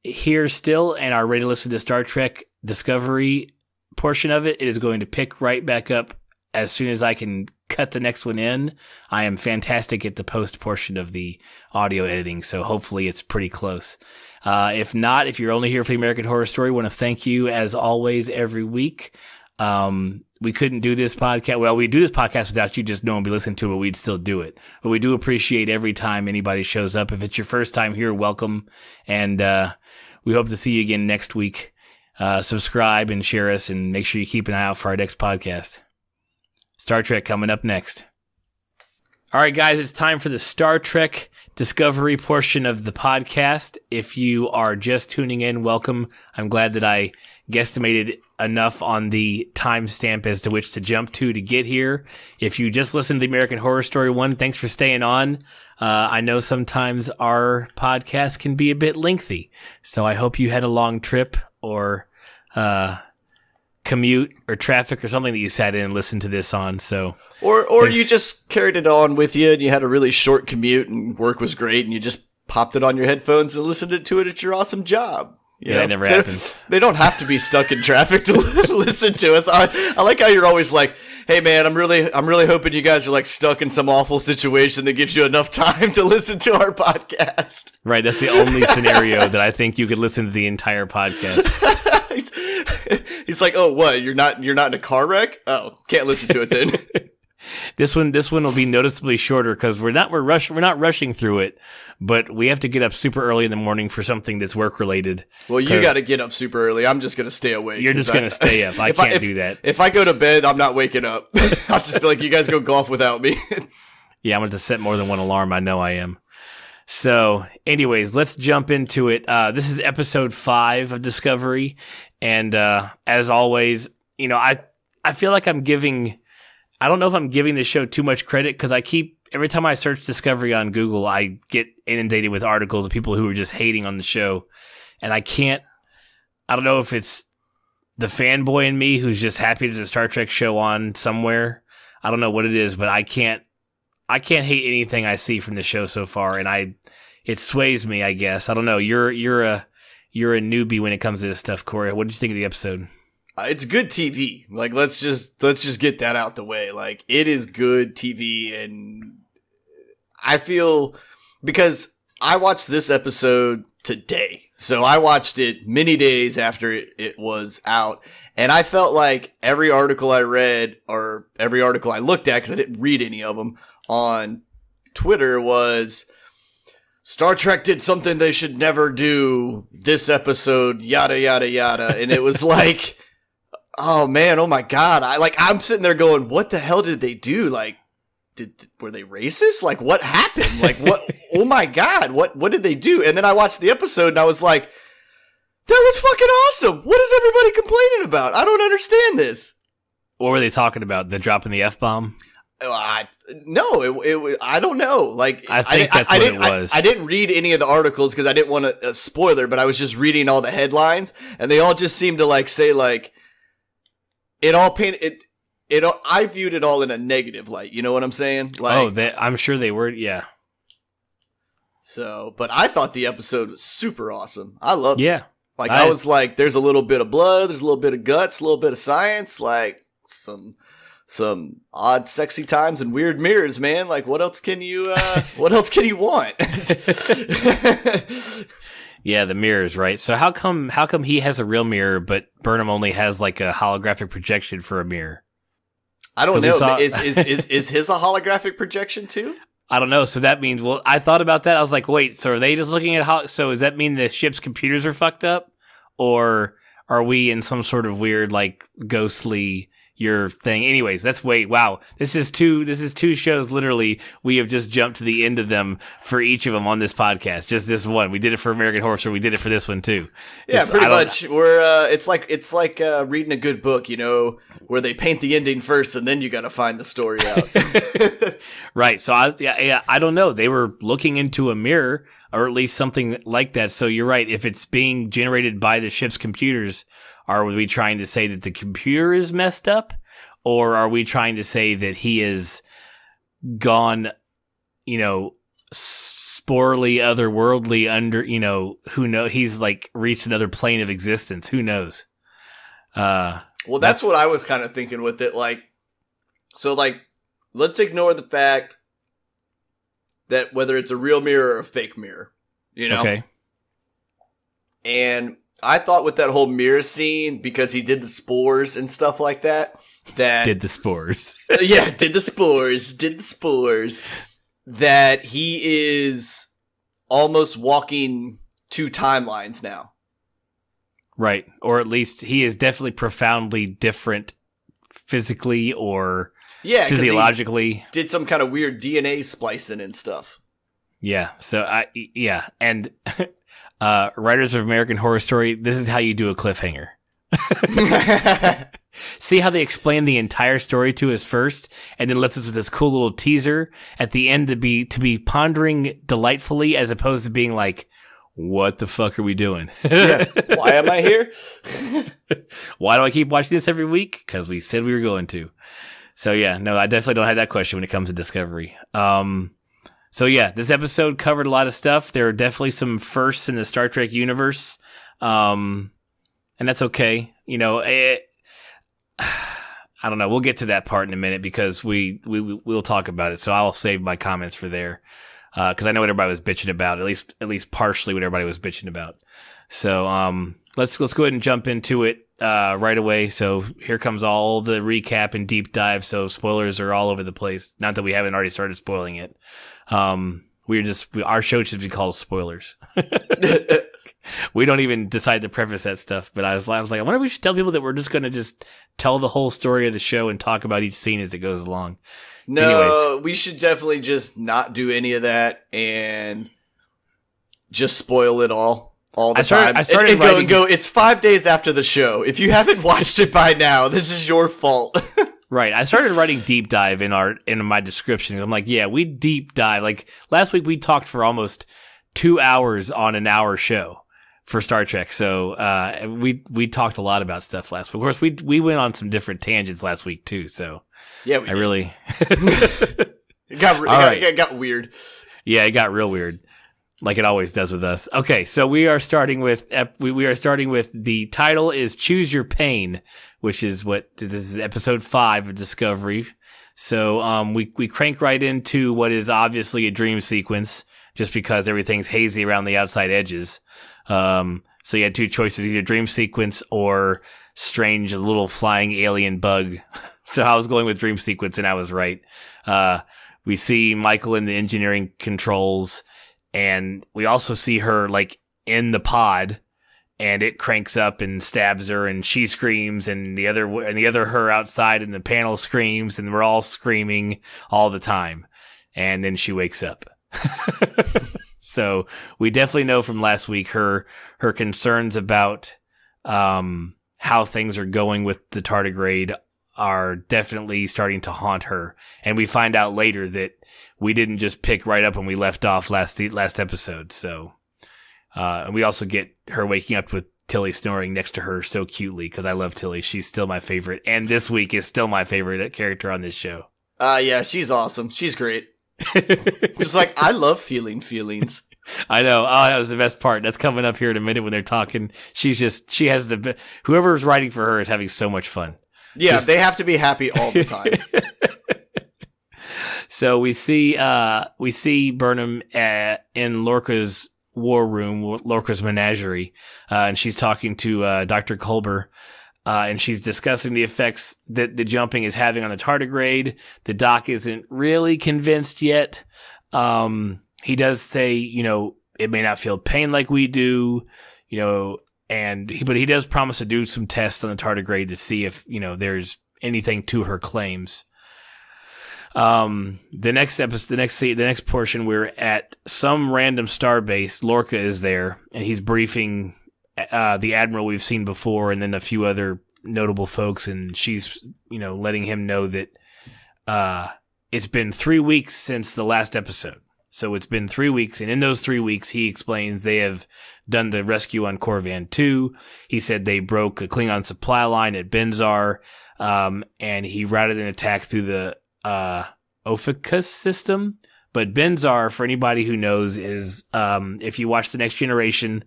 here still and are ready to listen to Star Trek Discovery portion of it, it is going to pick right back up as soon as I can cut the next one in. I am fantastic at the post portion of the audio editing, so hopefully it's pretty close. If not, if you're only here for the American Horror Story, I want to thank you as always every week. We couldn't do this podcast. Well, we do this podcast without you just knowing we listen to it, but we'd still do it. But we do appreciate every time anybody shows up. If it's your first time here, welcome. And we hope to see you again next week. Subscribe and share us, and make sure you keep an eye out for our next podcast. Star Trek coming up next. All right, guys, it's time for the Star Trek Discovery portion of the podcast. If you are just tuning in, welcome. I'm glad that I guesstimated enough on the timestamp as to which to jump to get here. If you just listened to the American Horror Story one, thanks for staying on. I know sometimes our podcast can be a bit lengthy, so I hope you had a long trip or commute or traffic or something that you sat in and listened to this on. So, or you just carried it on with you and you had a really short commute and work was great and you just popped it on your headphones and listened to it at your awesome job. Yeah, it never happens. They don't have to be stuck in traffic to listen to us. I like how you're always like, "Hey man, I'm really hoping you guys are like stuck in some awful situation that gives you enough time to listen to our podcast." Right, that's the only scenario that I think you could listen to the entire podcast. He's like, "Oh, what? You're not in a car wreck? Oh, can't listen to it then." This one will be noticeably shorter because we're not rushing through it, but we have to get up super early in the morning for something that's work related. Well, you got to get up super early. I'm just gonna stay awake. You're just gonna stay up. I can't do that. If I go to bed, I'm not waking up. I'll just be like, you guys go golf without me. Yeah, I'm going to set more than one alarm. I know I am. So, anyways, let's jump into it. This is episode 5 of Discovery, and as always, you know, I feel like I don't know if I'm giving this show too much credit because every time I search Discovery on Google, I get inundated with articles of people who are just hating on the show, and I don't know if it's the fanboy in me who's just happy there's a Star Trek show on somewhere. I don't know what it is, but I can't hate anything I see from the show so far, and it sways me, I guess. I don't know. You're a newbie when it comes to this stuff, Corey. What did you think of the episode? It's good TV. Like, let's just get that out the way. Like, it is good TV, and I feel because I watched this episode today, so I watched it many days after it was out, and I felt like every article I read or every article I looked at, because I didn't read any of them on Twitter, was Star Trek did something they should never do this episode, yada yada yada, and it was like, oh man, oh my god, I'm sitting there going, what the hell did they do? Like, were they racist? Like, what happened? Like, what? Oh my god, what did they do? And then I watched the episode and I was like, that was fucking awesome. What is everybody complaining about? I don't understand this. What were they talking about? The dropping the F-bomb? No, I don't know. Like, I think that's what it was. I didn't read any of the articles because I didn't want a spoiler, but I was just reading all the headlines, and they all just seemed to like say like it all painted it. I viewed it all in a negative light. You know what I'm saying? Like, I'm sure they were. Yeah. So, but I thought the episode was super awesome. I loved it. Yeah. Like, I was like, there's a little bit of blood, there's a little bit of guts, a little bit of science, like some odd, sexy times and weird mirrors, man. Like, what else can you want? Yeah, the mirrors, right? So how come he has a real mirror, but Burnham only has like a holographic projection for a mirror? I don't know. Is his a holographic projection too? I don't know. So that means, well, I thought about that. I was like, wait, so are they just looking at so does that mean the ship's computers are fucked up? Or are we in some sort of weird, like, ghostly your thing? Anyways, wow. This is two shows, literally. We have just jumped to the end of them for each of them on this podcast. Just this one. We did it for American Horror Story. We did it for this one too. Yeah, pretty much. We're it's like reading a good book, you know, where they paint the ending first and then you got to find the story out. Right. So I don't know. They were looking into a mirror, or at least something like that. So you're right. If it's being generated by the ship's computers, are we trying to say that the computer is messed up? Or are we trying to say that he is gone, you know, sporely, otherworldly, who knows? He's like reached another plane of existence. Who knows? Well, that's what I was kind of thinking with it. Like, so like, let's ignore the fact that whether it's a real mirror or a fake mirror, you know? Okay. And I thought with that whole mirror scene, because he did the spores and stuff like that did the spores. Yeah, did the spores, that he is almost walking 2 timelines now. Right. Or at least he is definitely profoundly different physically or physiologically. Did some kind of weird DNA splicing and stuff. Yeah. So and writers of American Horror Story, this is how you do a cliffhanger. See how they explain the entire story to us first, and then lets us with this cool little teaser at the end to be pondering delightfully, as opposed to being like, what the fuck are we doing? Yeah. Why am I here? Why do I keep watching this every week? Because we said we were going to. So yeah, no, I definitely don't have that question when it comes to Discovery. So yeah, this episode covered a lot of stuff. There are definitely some firsts in the Star Trek universe. And that's okay. You know, I don't know. We'll get to that part in a minute because we'll talk about it. So I'll save my comments for there. Cause I know what everybody was bitching about, at least partially what everybody was bitching about. So, let's go ahead and jump into it. right away. So here comes all the recap and deep dive. So spoilers are all over the place. Not that we haven't already started spoiling it. Our show should be called Spoilers. We don't even decide to preface that stuff. But I was like, I wonder if we should tell people that we're just going to just tell the whole story of the show and talk about each scene as it goes along. No, Anyways. We should definitely just not do any of that and just spoil it all the time. I started writing. It's 5 days after the show. If you haven't watched it by now, this is your fault. Right. I started writing deep dive in my description. I'm like, yeah, we deep dive. Like last week we talked for almost 2 hours on an hour show for Star Trek. So we talked a lot about stuff last week. Of course, we went on some different tangents last week too. So yeah, really it got weird. Yeah, it got real weird. Like it always does with us. Okay, so we are starting with the title is Choose Your Pain, which is this is episode 5 of Discovery. So we crank right into what is obviously a dream sequence, just because everything's hazy around the outside edges. So you had 2 choices, either dream sequence or strange little flying alien bug. So I was going with dream sequence, and I was right. We see Michael in the engineering controls. And we also see her like in the pod, and it cranks up and stabs her, and she screams, and the other her outside in the panel screams, and we're all screaming all the time. And then she wakes up. So we definitely know from last week her concerns about how things are going with the tardigrade are definitely starting to haunt her. And we find out later that we didn't just pick right up when we left off last episode. So, and we also get her waking up with Tilly snoring next to her so cutely, because I love Tilly. She's still my favorite. And this week is still my favorite character on this show. Yeah, she's awesome. She's great. Just like, I love feeling feelings. I know. Oh, that was the best part. That's coming up here in a minute when they're talking. She has whoever's writing for her is having so much fun. Yeah, they have to be happy all the time. So we see Burnham in Lorca's war room, Lorca's menagerie, and she's talking to Dr. Culber, and she's discussing the effects that the jumping is having on the tardigrade. The doc isn't really convinced yet. He does say, it may not feel pain like we do, but he does promise to do some tests on the tardigrade to see if, there's anything to her claims. The next portion, we're at some random star base. Lorca is there, and he's briefing the admiral we've seen before, and then a few other notable folks, and she's, letting him know that it's been 3 weeks since the last episode. So it's been 3 weeks, and in those 3 weeks, he explains they have done the rescue on Korvan 2. He said they broke a Klingon supply line at Benzar, and he routed an attack through the Ophiuchus system. But Benzar, for anybody who knows, is if you watch The Next Generation,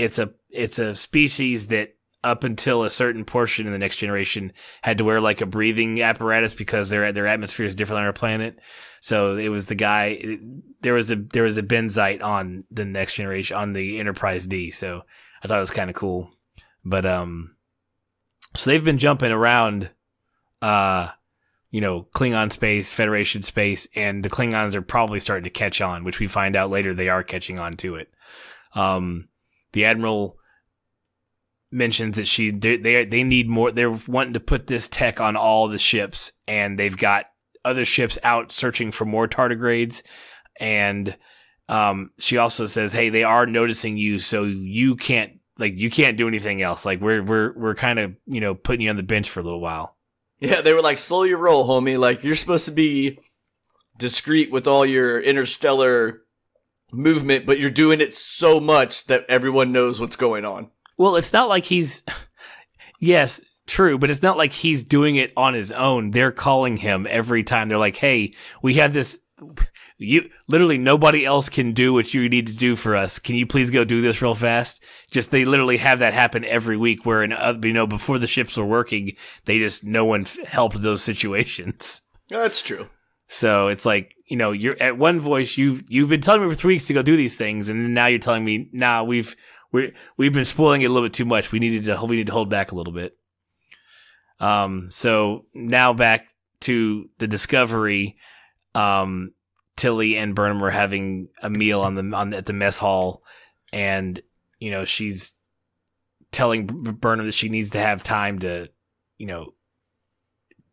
it's a species that up until a certain portion in The Next Generation had to wear like a breathing apparatus because their atmosphere is different on our planet. So it was the guy. There was a Benzite on The Next Generation on the Enterprise D. So I thought it was kind of cool. But so they've been jumping around, Klingon space, Federation space, and the Klingons are probably starting to catch on, which we find out later they are catching on to it. The Admiral mentions that they need more. They're wanting to put this tech on all the ships, and they've got other ships out searching for more tardigrades. And she also says, "Hey, they are noticing you, so you can't do anything else. Like we're kind of putting you on the bench for a little while." Yeah, they were like, "Slow your roll, homie. Like you're supposed to be discreet with all your interstellar movement, but you're doing it so much that everyone knows what's going on." Well, it's not like he's... Yes, true, but it's not like he's doing it on his own. They're calling him every time. They're like, "Hey, we have this... Literally nobody else can do what you need to do for us. Can you please go do this real fast?" Just they literally have that happen every week where, before the ships were working, no one helped those situations. That's true. So it's like, you're at one voice, you've been telling me for 3 weeks to go do these things, and now you're telling me, nah, we've we've been spoiling it a little bit too much. We need to hold back a little bit. So now back to the Discovery. Tilly and Burnham are having a meal at the mess hall, and she's telling Burnham that she needs to have time to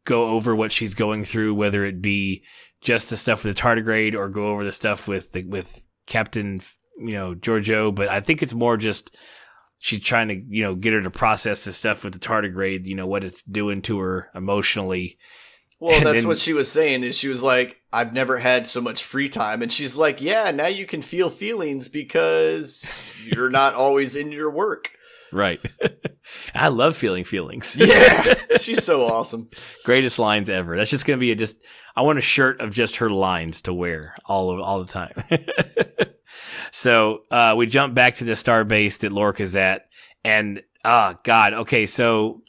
go over what she's going through, whether it be just the stuff with the tardigrade or go over the stuff with Captain Georgiou. But I think it's more just she's trying to get her to process the stuff with the tardigrade, what it's doing to her emotionally. Well, that's what she was saying, is she was like, I've never had so much free time. And she's like, yeah, now you can feel feelings because you're not always in your work. Right. I love feeling feelings. Yeah. She's so awesome. Greatest lines ever. That's just going to be I want a shirt of just her lines to wear all the time. So we jump back to the starbase that Lorca's at. And, God. Okay, so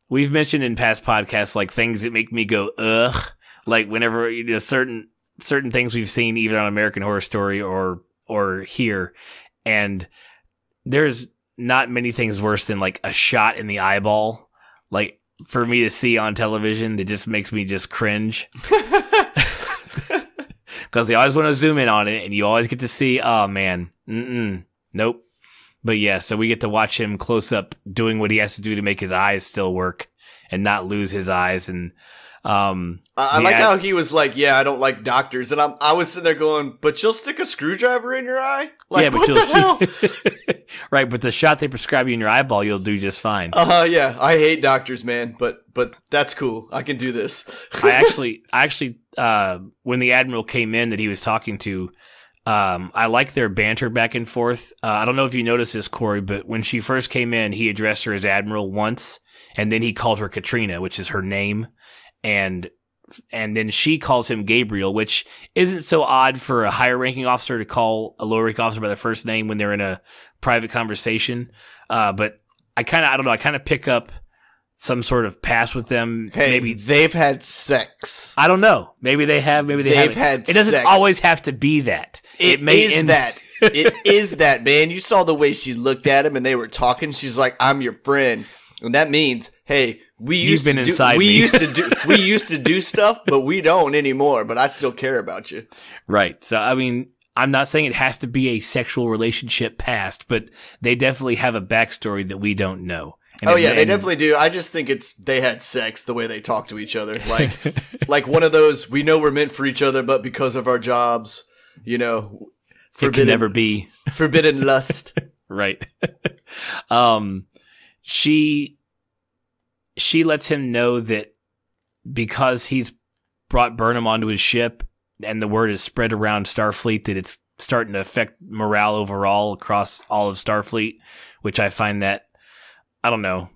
we've mentioned in past podcasts, like, things that make me go, ugh. Like, whenever, certain things we've seen either on American Horror Story or here. And there's not many things worse than, like, a shot in the eyeball. Like, for me to see on television, that just makes me just cringe. Because they always want to zoom in on it, and you always get to see, oh, man, nope. But yeah, so we get to watch him close up doing what he has to do to make his eyes still work and not lose his eyes. And I like how he was like, yeah, I don't like doctors. And I was sitting there going, but you'll stick a screwdriver in your eye? Like, yeah, what the hell? Right, but the shot they prescribe you in your eyeball, you'll do just fine. Yeah, I hate doctors, man, but that's cool. I can do this. I actually, when the Admiral came in that he was talking to, I like their banter back and forth. I don't know if you noticed this, Corey, but when she first came in, he addressed her as Admiral once, and then he called her Katrina, which is her name, and then she calls him Gabriel, which isn't so odd for a higher-ranking officer to call a lower-ranking officer by their first name when they're in a private conversation. But I don't know, I kind of pick up some sort of past with them. Hey, maybe they've had sex. I don't know. Maybe they have. Maybe they haven't. Had it doesn't sex. always have to be that. It may end that. It is that, man. You saw the way she looked at him and they were talking. She's like, I'm your friend. And that means, hey, we used to do stuff, but we don't anymore. But I still care about you. Right. So, I mean, I'm not saying it has to be a sexual relationship past, but they definitely have a backstory that we don't know. They definitely do. I just think they had sex the way they talk to each other. Like one of those, we know we're meant for each other, but because of our jobs, it can never be. Forbidden lust. Right. She lets him know that because he's brought Burnham onto his ship and the word is spread around Starfleet that it's starting to affect morale overall across all of Starfleet, which I find that, I don't know.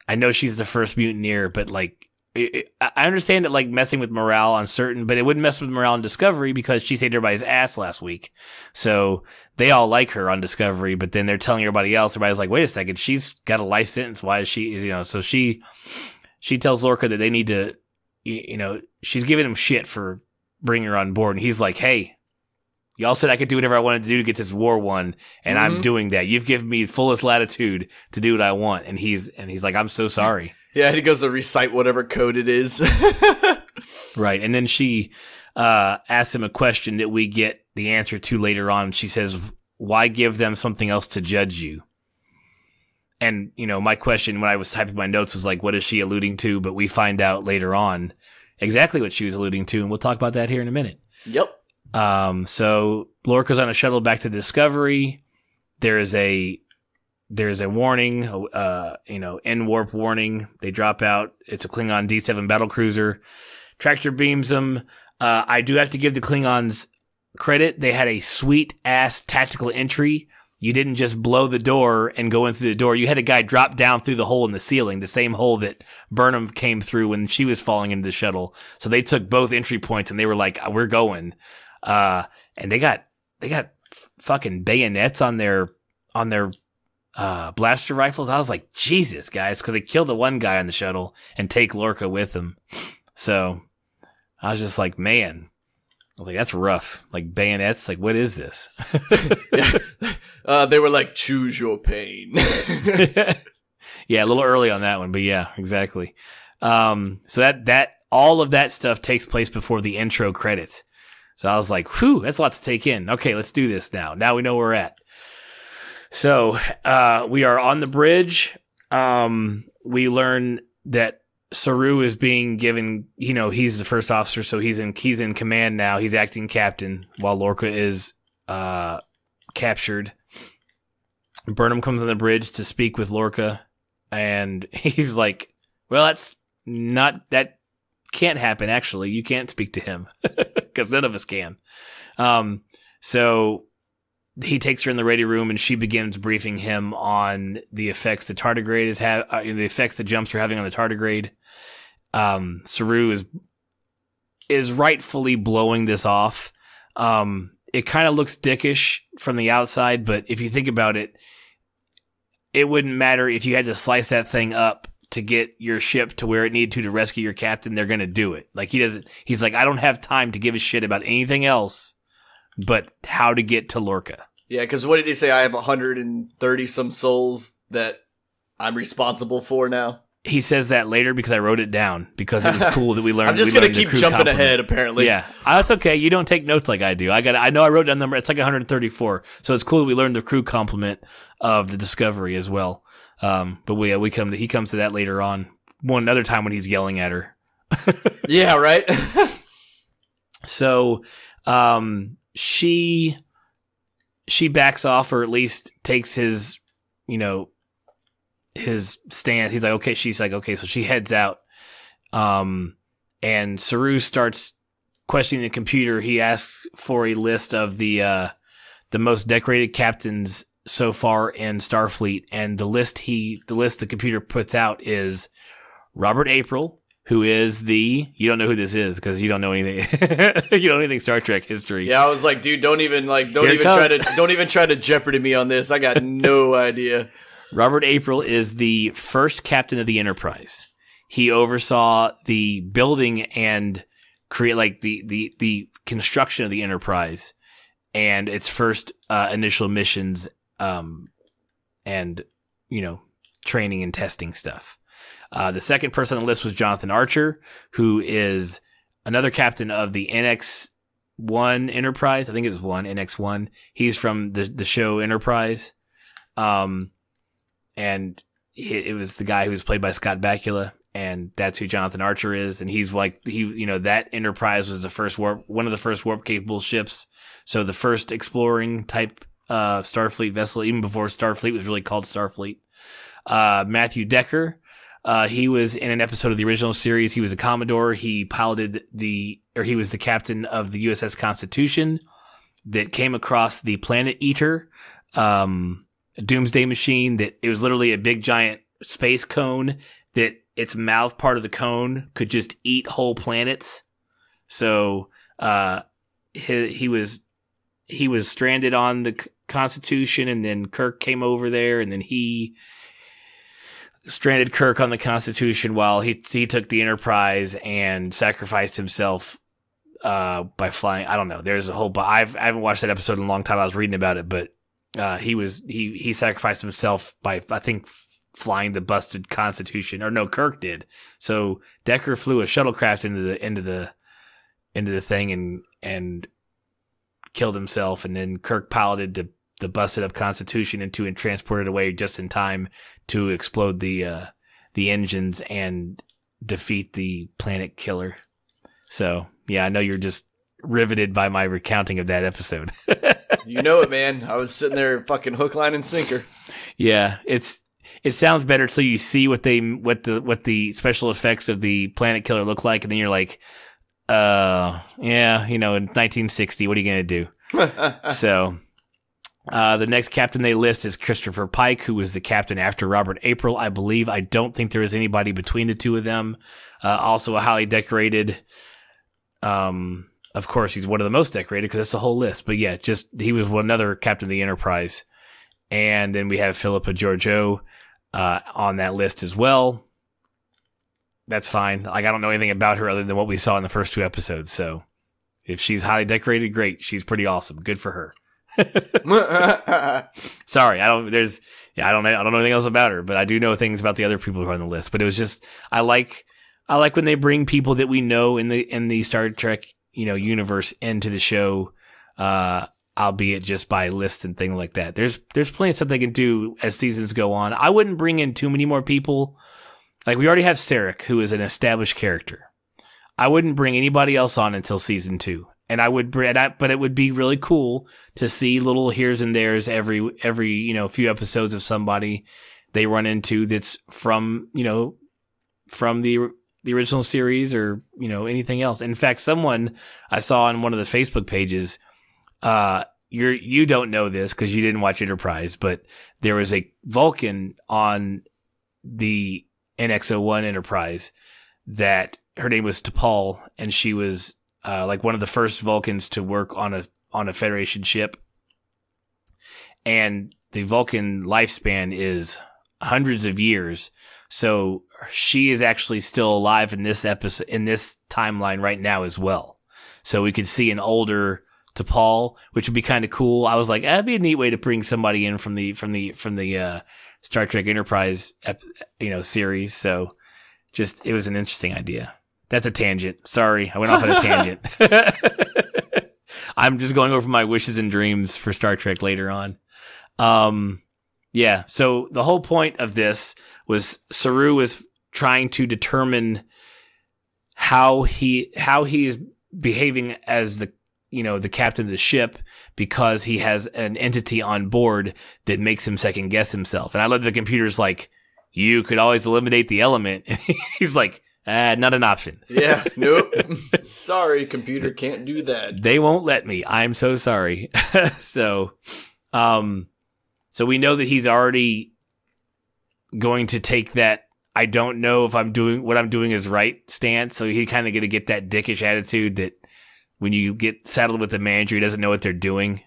I know she's the first mutineer, but like, I understand it, like messing with morale on certain, but it wouldn't mess with morale on Discovery because she saved everybody's ass last week. So they all like her on Discovery, but then they're telling everybody else. Everybody's like, wait a second, she's got a life sentence. Why is she, so she tells Lorca that they need to, she's giving him shit for bringing her on board. And he's like, hey, y'all said I could do whatever I wanted to do to get this war won, and I'm doing that. You've given me fullest latitude to do what I want. And he's like, I'm so sorry. Yeah, he goes to recite whatever code it is. Right. And then she asks him a question that we get the answer to later on. She says, why give them something else to judge you? And, my question when I was typing my notes was like, what is she alluding to? But we find out later on exactly what she was alluding to, and we'll talk about that here in a minute. Yep. So Lorca's on a shuttle back to Discovery. There's a warning, N-warp warning. They drop out. It's a Klingon D7 battlecruiser. Tractor beams them. I do have to give the Klingons credit. They had a sweet-ass tactical entry. You didn't just blow the door and go in through the door. You had a guy drop down through the hole in the ceiling, the same hole that Burnham came through when she was falling into the shuttle. So they took both entry points and they were like, we're going. And they got fucking bayonets on their blaster rifles. I was like, Jesus, guys, because they killed the one guy on the shuttle and take Lorca with them. So I was just like, man, I was like, that's rough. Like bayonets, like what is this? Yeah. They were like, choose your pain. Yeah, a little early on that one, but yeah, exactly. So that all of that stuff takes place before the intro credits. So I was like, whew, that's a lot to take in. Okay, let's do this now. Now we know where we're at. So we are on the bridge. We learn that Saru is being given, he's the first officer, so he's in command now. He's acting captain while Lorca is captured. Burnham comes on the bridge to speak with Lorca, and he's like, well, that can't happen, actually. You can't speak to him, because none of us can. So he takes her in the radio room, and she begins briefing him on the effects the tardigrade the effects the jumps are having on the tardigrade. Saru is rightfully blowing this off. It kind of looks dickish from the outside, but if you think about it, it wouldn't matter if you had to slice that thing up to get your ship to where it needed to rescue your captain. They're going to do it. Like he's like, I don't have time to give a shit about anything else but how to get to Lorca. Yeah, because what did he say? I have 130 some souls that I'm responsible for now. He says that later because I wrote it down because it was cool that we learned. I'm just going to keep jumping ahead, apparently. Yeah, that's okay. You don't take notes like I do. I know I wrote down the number. It's like 134. So it's cool that we learned the crew complement of the Discovery as well. But he comes to that later on. One other time when he's yelling at her. Yeah, right. So, she backs off, or at least takes his stance. He's like, okay. She's like, okay. So she heads out. And Saru starts questioning the computer. He asks for a list of the most decorated captains so far in Starfleet, and the list the computer puts out is Robert April, who is you don't know who this is because you don't know anything. You don't know anything Star Trek history. Yeah, I was like, dude, don't even try to Jeopardy me on this. I got no idea. Robert April is the first captain of the Enterprise. He oversaw the building and create the construction of the Enterprise and its first initial missions, and training and testing stuff. The second person on the list was Jonathan Archer, who is another captain of the NX-1 Enterprise. I think it's NX-1. He's from the show Enterprise. And it was the guy who was played by Scott Bakula, and that's who Jonathan Archer is. And he's like, that Enterprise was one of the first warp capable ships. So the first exploring type Starfleet vessel, even before Starfleet was really called Starfleet. Matthew Decker, he was in an episode of the original series. He was a Commodore. He he was the captain of the USS Constitution that came across the Planet Eater, Doomsday machine. That it was literally a big giant space cone that its mouth part of the cone could just eat whole planets. So he was stranded on the Constitution, and then Kirk came over there, and then he stranded Kirk on the Constitution while he took the Enterprise and sacrificed himself by flying. I don't know. There's a whole. I haven't watched that episode in a long time. I was reading about it, but he sacrificed himself by, I think, flying the busted Constitution. Or no, Kirk did. So Decker flew a shuttlecraft into the thing and killed himself, and then Kirk piloted the busted up Constitution and transported away just in time to explode the engines and defeat the planet killer. So yeah, I know you're just riveted by my recounting of that episode. You know it, man. I was sitting there fucking hook, line, and sinker. Yeah, it sounds better till you see what the special effects of the planet killer look like, and then you're like, yeah, in 1960, what are you gonna do? So, the next captain they list is Christopher Pike, who was the captain after Robert April, I believe. I don't think there was anybody between the two of them. Also a highly decorated. Of course, he's one of the most decorated because it's a whole list. But yeah, he was another captain of the Enterprise. And then we have Philippa Georgiou on that list as well. That's fine. Like, I don't know anything about her other than what we saw in the first two episodes. So if she's highly decorated, great. She's pretty awesome. Good for her. Sorry, I don't know anything else about her, but I do know things about the other people who are on the list. But it was just I like when they bring people that we know in the Star Trek, universe into the show, albeit just by list and thing like that. There's plenty of stuff they can do as seasons go on. I wouldn't bring in too many more people. Like, we already have Sarek, who is an established character. I wouldn't bring anybody else on until season 2. And but it would be really cool to see little here's and there's every few episodes of somebody they run into that's from the original series or anything else. In fact, someone I saw on one of the Facebook pages, you don't know this because you didn't watch Enterprise, but there was a Vulcan on the NX-01 Enterprise that her name was T'Pol, and she was like one of the first Vulcans to work on a Federation ship. And the Vulcan lifespan is hundreds of years. So she is actually still alive in this episode, in this timeline right now as well. So we could see an older T'Pol, which would be kind of cool. I was like, that'd be a neat way to bring somebody in from the Star Trek Enterprise, series. So it was an interesting idea. That's a tangent. Sorry, I went off on a tangent. I'm just going over my wishes and dreams for Star Trek later on. Yeah. So the whole point of this was Saru was trying to determine how he is behaving as the captain of the ship, because he has an entity on board that makes him second guess himself. And I love the computer's like, you could always eliminate the element. And he's like, not an option. Yeah, nope. Sorry, computer, can't do that. They won't let me. I'm so sorry. So we know that he's already going to take that I don't know if I'm doing what I'm doing is right stance. So he kind of going to get that dickish attitude that when you get saddled with a manager who doesn't know what they're doing,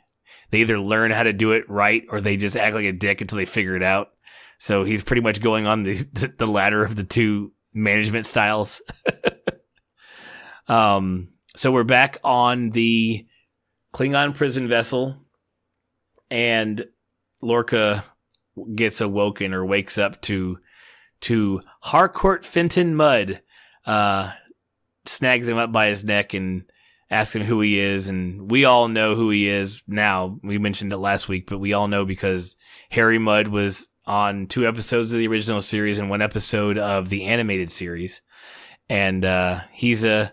they either learn how to do it right or they just act like a dick until they figure it out. So he's pretty much going on the ladder of the two management styles. So we're back on the Klingon prison vessel, and Lorca gets awoken or wakes up to Harcourt Fenton Mudd, snags him up by his neck and asks him who he is. And we all know who he is now. We mentioned it last week, but we all know because Harry Mudd was on 2 episodes of the original series and 1 episode of the animated series. And he's a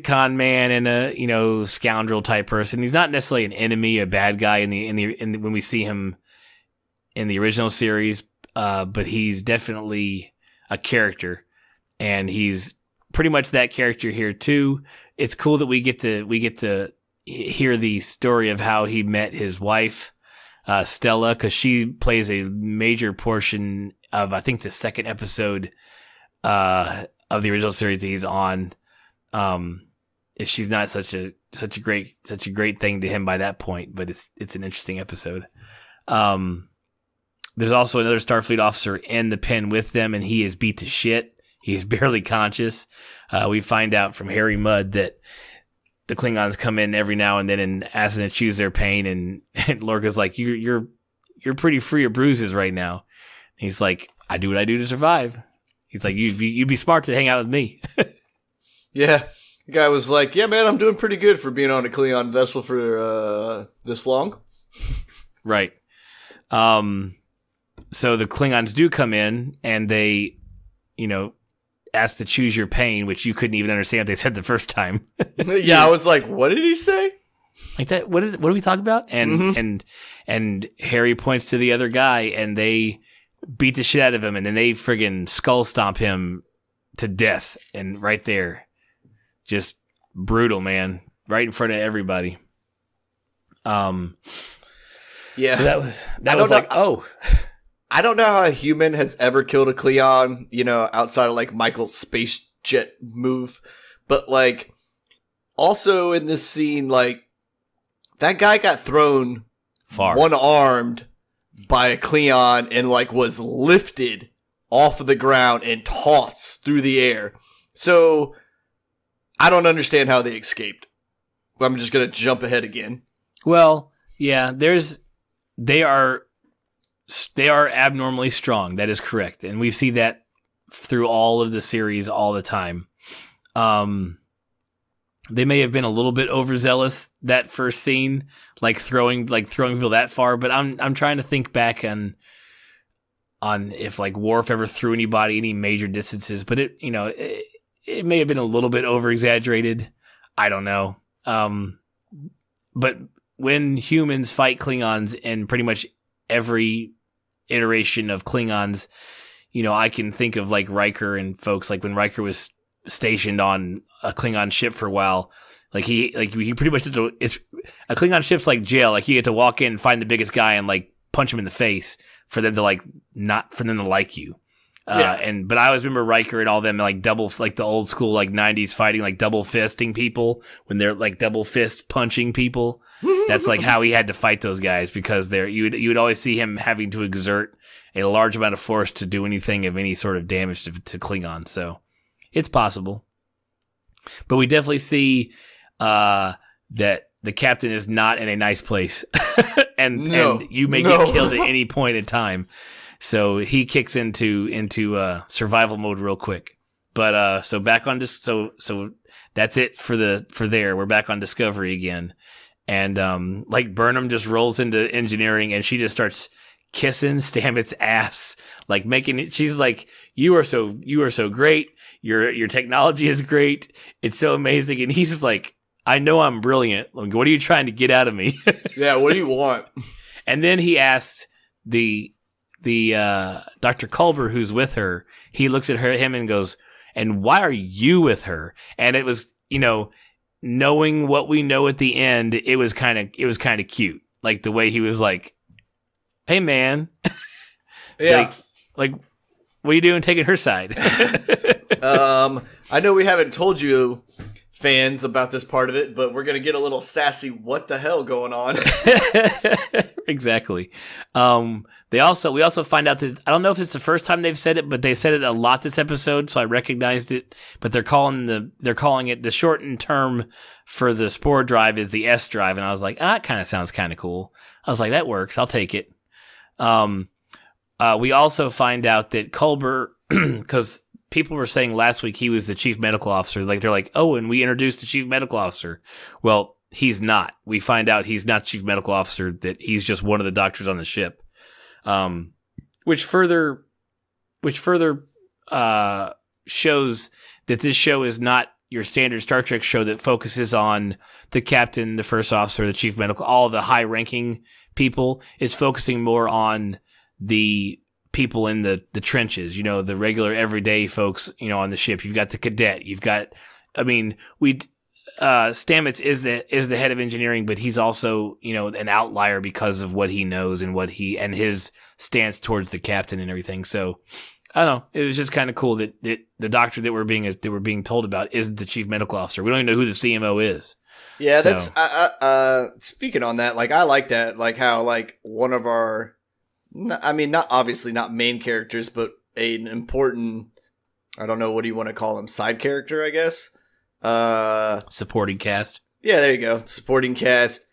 con man and a scoundrel type person. He's not necessarily an enemy, a bad guy in when we see him in the original series, but he's definitely a character, and he's pretty much that character here too. It's cool that we get to hear the story of how he met his wife, Stella, because she plays a major portion of, I think, the 2nd episode of the original series that he's on. If she's not such a great thing to him by that point, but it's an interesting episode. There's also another Starfleet officer in the pen with them, and he is beat to shit. He's barely conscious. We find out from Harry Mudd that the Klingons come in every now and then and ask them to choose their pain, and Lorca's like, you're pretty free of bruises right now. He's like, I do what I do to survive. He's like, you'd be smart to hang out with me. Yeah. The guy was like, yeah, man, I'm doing pretty good for being on a Klingon vessel for this long. Right. So the Klingons do come in, and they, ask to choose your pain, which you couldn't even understand what they said the first time. Yeah, I was like, what did he say? Like that? What are we talking about? And and Harry points to the other guy, and they beat the shit out of him, and then they friggin' skull stomp him to death. And right there, just brutal, man, right in front of everybody. Yeah. So that was like, oh. I don't know how a human has ever killed a Klingon, outside of like Michael's space jet move. But like, also in this scene, like, that guy got thrown far, one-armed by a Klingon and like was lifted off of the ground and tossed through the air. So I don't understand how they escaped. But I'm just going to jump ahead again. Well, Yeah, they are abnormally strong. That is correct, and we see that through all of the series all the time. They may have been a little bit overzealous that first scene, like throwing people that far. But I'm trying to think back on if like Worf ever threw anybody any major distances. But it may have been a little bit over exaggerated. I don't know. But when humans fight Klingons in pretty much every iteration of Klingons, I can think of like Riker and folks, like when Riker was stationed on a Klingon ship for a while, like he pretty much it's a Klingon ship's like jail. Like you get to walk in, find the biggest guy, and like punch him in the face for them to like you. But I always remember Riker and all them like the old school like 90s fighting, like double fisting people when they're like double fist punching people. That's like how he had to fight those guys, because you would always see him having to exert a large amount of force to do anything of any sort of damage to Klingon. So it's possible. But we definitely see that the captain is not in a nice place. and you may get killed at any point in time. So he kicks into survival mode real quick. But so back on so that's it for there. We're back on Discovery again. And like Burnham just rolls into engineering and she just starts kissing Stamets' ass, like making it. She's like, you are so great. Your technology is great. It's so amazing. And he's like, I know I'm brilliant. Like, what are you trying to get out of me? Yeah, what do you want? And then he asks the Dr. Culber, who's with her, he looks at him and goes, and why are you with her? And it was, knowing what we know at the end, it was kind of cute. Like the way he was like, hey man. Yeah. like what are you doing taking her side? I know we haven't told you fans about this part of it, but we're going to get a little sassy what the hell going on. Exactly. We also find out that, I don't know if it's the first time they've said it, but they said it a lot this episode, so I recognized it. But they're calling it the shortened term for the spore drive is the S drive, and I was like, it kind of sounds kind of cool. I was like, that works. I'll take it. We also find out that Culber, because people were saying last week he was the chief medical officer. Like they're like, oh, and we introduced the chief medical officer. Well, he's not. We find out he's not chief medical officer, that he's just one of the doctors on the ship. Which further shows that this show is not your standard Star Trek show that focuses on the captain, the first officer, the chief medical, all the high-ranking people. It's focusing more on the people in the trenches, the regular everyday folks, on the ship. You've got the cadet. You've got, Stamets is the head of engineering, but he's also, an outlier because of what he knows and his stance towards the captain and everything. So I don't know. It was just kind of cool that the doctor that we're being told about isn't the chief medical officer. We don't even know who the CMO is. Yeah, so. That's speaking on that. Like, I like that. Like how like one of our, not obviously not main characters, but an important, I don't know, what do you want to call him? Side character, I guess. Supporting cast. Yeah, there you go. Supporting cast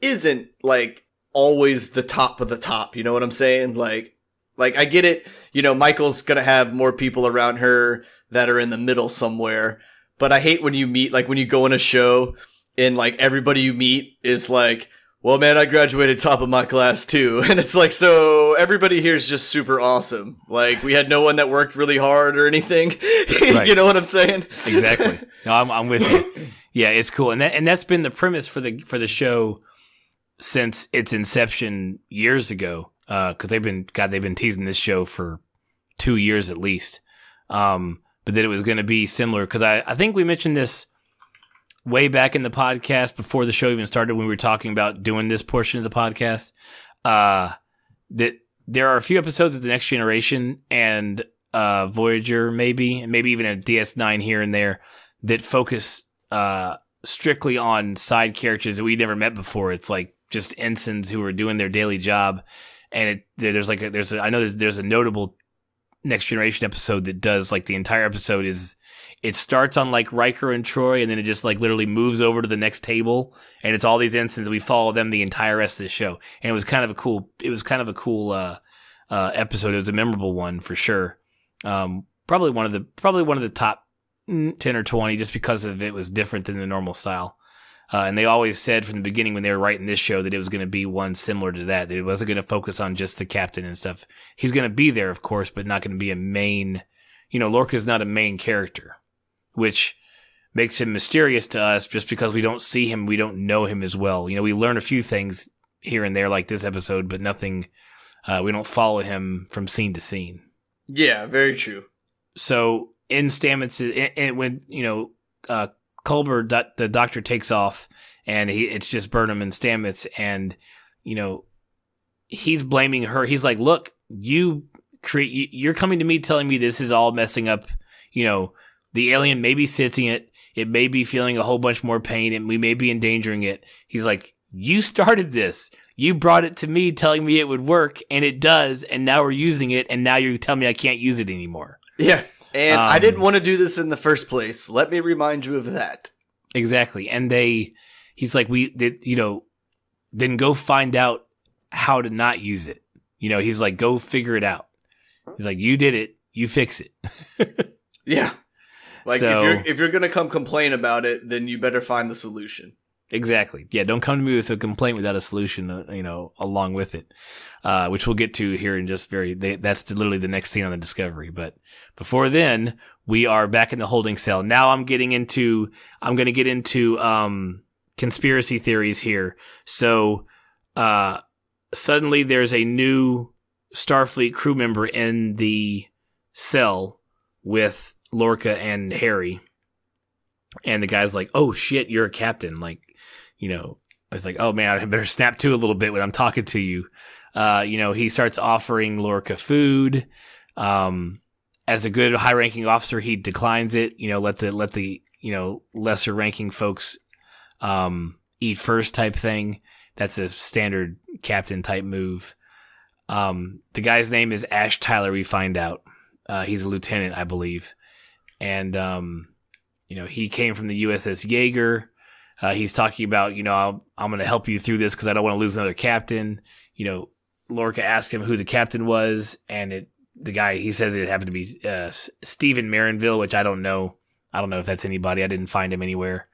isn't like always the top of the top. You know what I'm saying? Like I get it. Michael's going to have more people around her that are in the middle somewhere. But I hate when you meet, like when you go on a show and like everybody you meet is like, well, man, I graduated top of my class too. And it's like, so everybody here is just super awesome. Like we had no one that worked really hard or anything. Right. You know what I'm saying? Exactly. No, I'm with you. Yeah, it's cool. And that's been the premise for the show since its inception years ago. Cause they've been teasing this show for 2 years at least. But that it was going to be similar. Cause I think we mentioned this way back in the podcast before the show even started, when we were talking about doing this portion of the podcast, that there are a few episodes of The Next Generation and Voyager and maybe even a DS9 here and there that focus strictly on side characters that we never met before. It's like just ensigns who are doing their daily job, and there's a notable Next Generation episode that does like the entire episode is it starts on like Riker and Troy, and then it just like literally moves over to the next table, and it's all these instances. We follow them the entire rest of the show, and it was kind of a cool. It was kind of a cool episode. It was a memorable one for sure. Probably one of the top 10 or 20, just because of it was different than the normal style. And they always said from the beginning when they were writing this show that it was going to be one similar to that. That it wasn't going to focus on just the captain and stuff. He's going to be there, of course, but not going to be a main. Lorca's not a main character, which makes him mysterious to us just because we don't see him, we don't know him as well. We learn a few things here and there like this episode, but nothing, we don't follow him from scene to scene. Yeah, very true. So in Stamets, when, Culber, the doctor, takes off, and it's just Burnham and Stamets, and, he's blaming her. He's like, look, you're coming to me telling me this is all messing up, the alien may be sensing it. It may be feeling a whole bunch more pain, and we may be endangering it. He's like, you started this. You brought it to me telling me it would work, and it does, and now we're using it, and now you're telling me I can't use it anymore. Yeah, and I didn't want to do this in the first place. Let me remind you of that. Exactly. And he's like, then go find out how to not use it. He's like, go figure it out. He's like, you did it. You fix it. Yeah. Like, if you're going to come complain about it, then you better find the solution. Exactly. Yeah, don't come to me with a complaint without a solution, along with it, which we'll get to here in just that's literally the next scene on the Discovery. But before then, we are back in the holding cell. Now I'm going to get into conspiracy theories here. So suddenly there's a new Starfleet crew member in the cell with Lorca and Harry, and the guy's like, oh shit, you're a captain. Like, I was like, oh man, I better snap to a little bit when I'm talking to you. He starts offering Lorca food. As a good high ranking officer, he declines it. Let the lesser ranking folks eat first type thing. That's a standard captain type move. The guy's name is Ash Tyler, we find out. He's a lieutenant, I believe. And, he came from the USS Jaeger. He's talking about, I'm going to help you through this because I don't want to lose another captain. Lorca asked him who the captain was, and the guy, he says it happened to be Stephen Marinville, which I don't know. I don't know if that's anybody. I didn't find him anywhere.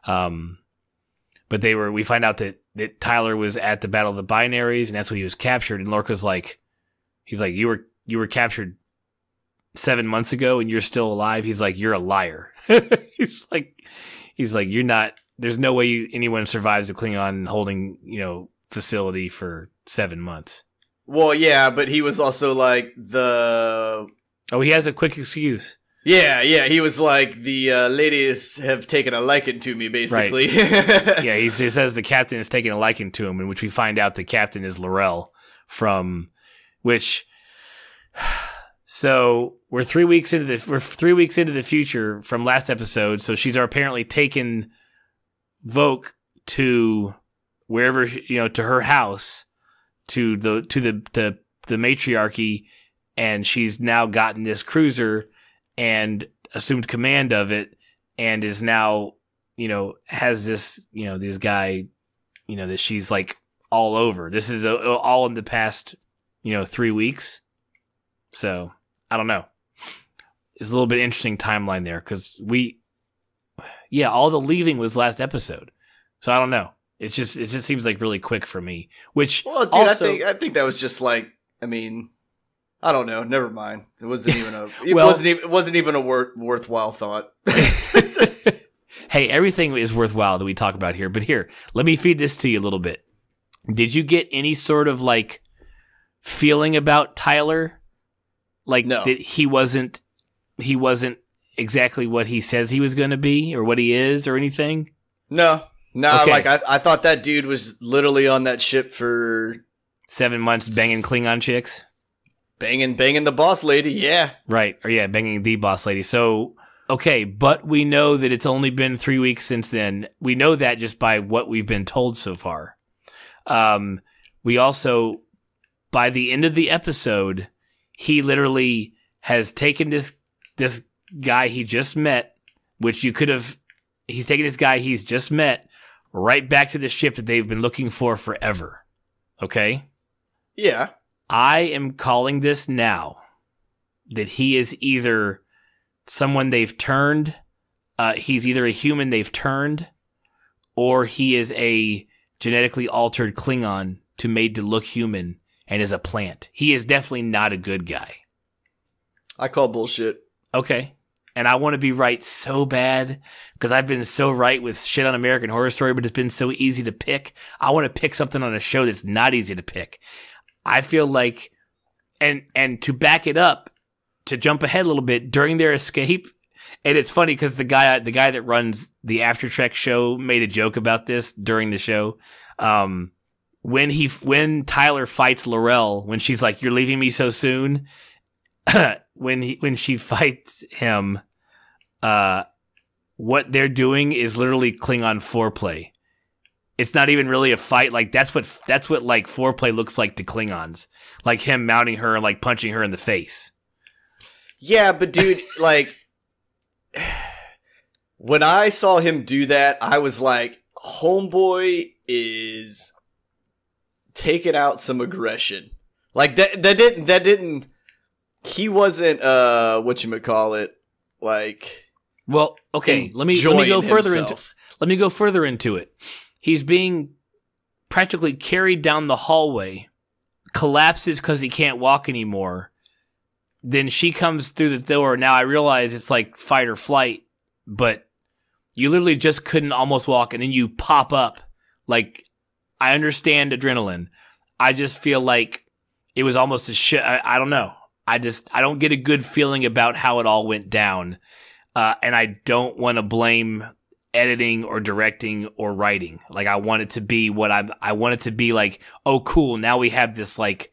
But we find out that Tyler was at the Battle of the Binaries, and that's when he was captured. And Lorca's like, he's like, you were captured 7 months ago and you're still alive. He's like, you're a liar. he's like, you're not, there's no way anyone survives a Klingon holding, facility for 7 months. Well, yeah, but he was also like he has a quick excuse. Yeah, he was like, the ladies have taken a liking to me, basically. Right. Yeah, he says the captain is taking a liking to him, in which we find out the captain is L'Rell so we're 3 weeks into the future from last episode. So she's apparently taken Voq to wherever, to her house, to the matriarchy, and she's now gotten this cruiser and assumed command of it, and is now, has this, this guy, that she's like all over. This is all in the past, 3 weeks. So I don't know. It's a little bit interesting timeline there because all the leaving was last episode. So I don't know. It just seems like really quick for me. Which, well, dude, also, I think that was just like, I don't know. Never mind. It wasn't even it wasn't even a worthwhile thought. Hey, everything is worthwhile that we talk about here. But here, let me feed this to you a little bit. Did you get any sort of like feeling about Tyler? Like, no. That he wasn't exactly what he says he was going to be, or what he is, or anything? No. Okay. Like I thought that dude was literally on that ship for 7 months banging Klingon chicks. Banging the boss lady, yeah. Right, or yeah, banging the boss lady. So, okay, but we know that it's only been 3 weeks since then. We know that just by what we've been told so far. We also, by the end of the episode, he literally has taken this guy he just met which you could have. He's taking this guy he's just met right back to the ship that they've been looking for forever. Okay? Yeah. I am calling this now that he is either someone they've turned, he's either a human they've turned, or he is a genetically altered Klingon made to look human and is a plant. He is definitely not a good guy. I call bullshit. Okay. And I want to be right so bad because I've been so right with shit on American Horror Story, but it's been so easy to pick. I want to pick something on a show that's not easy to pick. I feel like, and to back it up, to jump ahead a little bit, during their escape, and it's funny because the guy that runs the After Trek show made a joke about this during the show. When Tyler fights Laurel, when she's like, "You're leaving me so soon," when she fights him, what they're doing is literally Klingon foreplay. It's not even really a fight. Like that's what like foreplay looks like to Klingons, like him mounting her and like punching her in the face. Yeah, but dude, like when I saw him do that, I was like, homeboy is taking out some aggression. Like that didn't he wasn't whatchamacallit, like, well, okay, let me go further into it. He's being practically carried down the hallway, collapses because he can't walk anymore. Then she comes through the door. Now I realize it's like fight or flight, but you literally just couldn't almost walk, and then you pop up. Like, I understand adrenaline. I just feel like it was almost a shit. I don't know. I don't get a good feeling about how it all went down. And I don't want to blame editing or directing or writing. Like, I want it to be I want it to be like, oh, cool. Now we have this, like,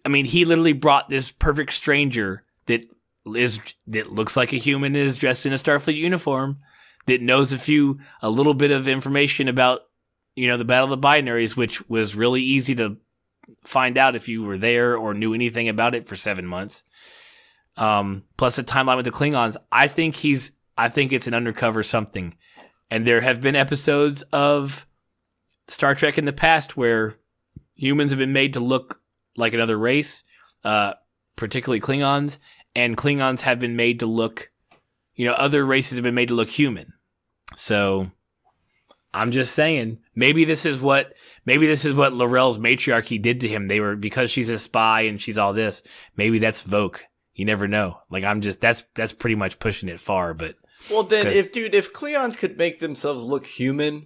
I mean, he literally brought this perfect stranger that looks like a human and is dressed in a Starfleet uniform, that knows a little bit of information about, the Battle of the Binaries, which was really easy to find out if you were there or knew anything about it for 7 months. Plus a timeline with the Klingons. I think it's an undercover something. And there have been episodes of Star Trek in the past where humans have been made to look like another race, particularly Klingons, and Klingons have been made to look, other races have been made to look human. So I'm just saying, maybe this is what Laurel's matriarchy did to him. Because she's a spy and she's all this, maybe that's Voq. You never know. Like, that's pretty much pushing it far, but. Well, then if Klingons could make themselves look human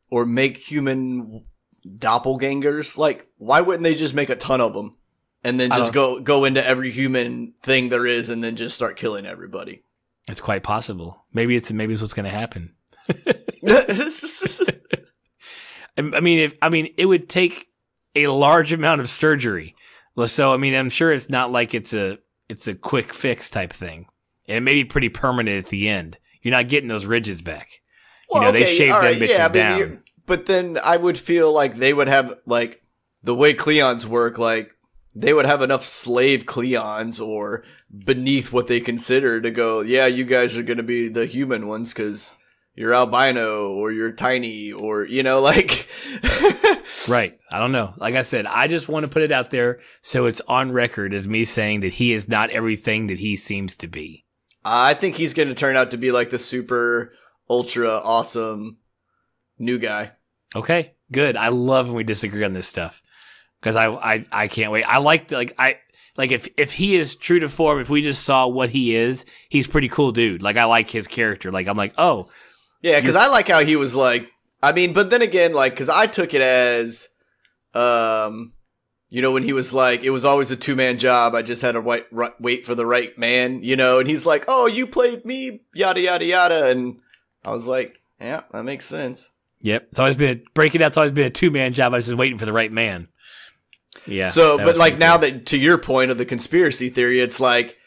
or make human doppelgangers, like, why wouldn't they just make a ton of them and then just go into every human thing there is and then just start killing everybody? It's quite possible. Maybe it's what's going to happen. I mean, it would take a large amount of surgery. So, I mean, I'm sure it's not like it's a quick fix type thing. And it may be pretty permanent at the end. You're not getting those ridges back. Well, they shaved them bitches down. But then I would feel like they would have, like, the way Klingons work, like, they would have enough slave Klingons or beneath what they consider to go, yeah, you guys are going to be the human ones because you're albino or you're tiny or, like. Right. I don't know. Like I said, I just want to put it out there so it's on record as me saying that he is not everything that he seems to be. I think he's going to turn out to be like the super ultra awesome new guy. Okay, good. I love when we disagree on this stuff because I can't wait. I if he is true to form, if we just saw what he is, he's pretty cool dude. Like, I like his character. Like, I'm like, oh. Yeah, because I like how he was like, I mean, but then again, like, because I took it as, when he was like, it was always a two-man job. I just had to wait for the right man, and he's like, oh, you played me, yada, yada, yada. And I was like, yeah, that makes sense. Yep. It's always been a two-man job. I was just waiting for the right man. Yeah. So, but like now that, to your point of the conspiracy theory, it's like,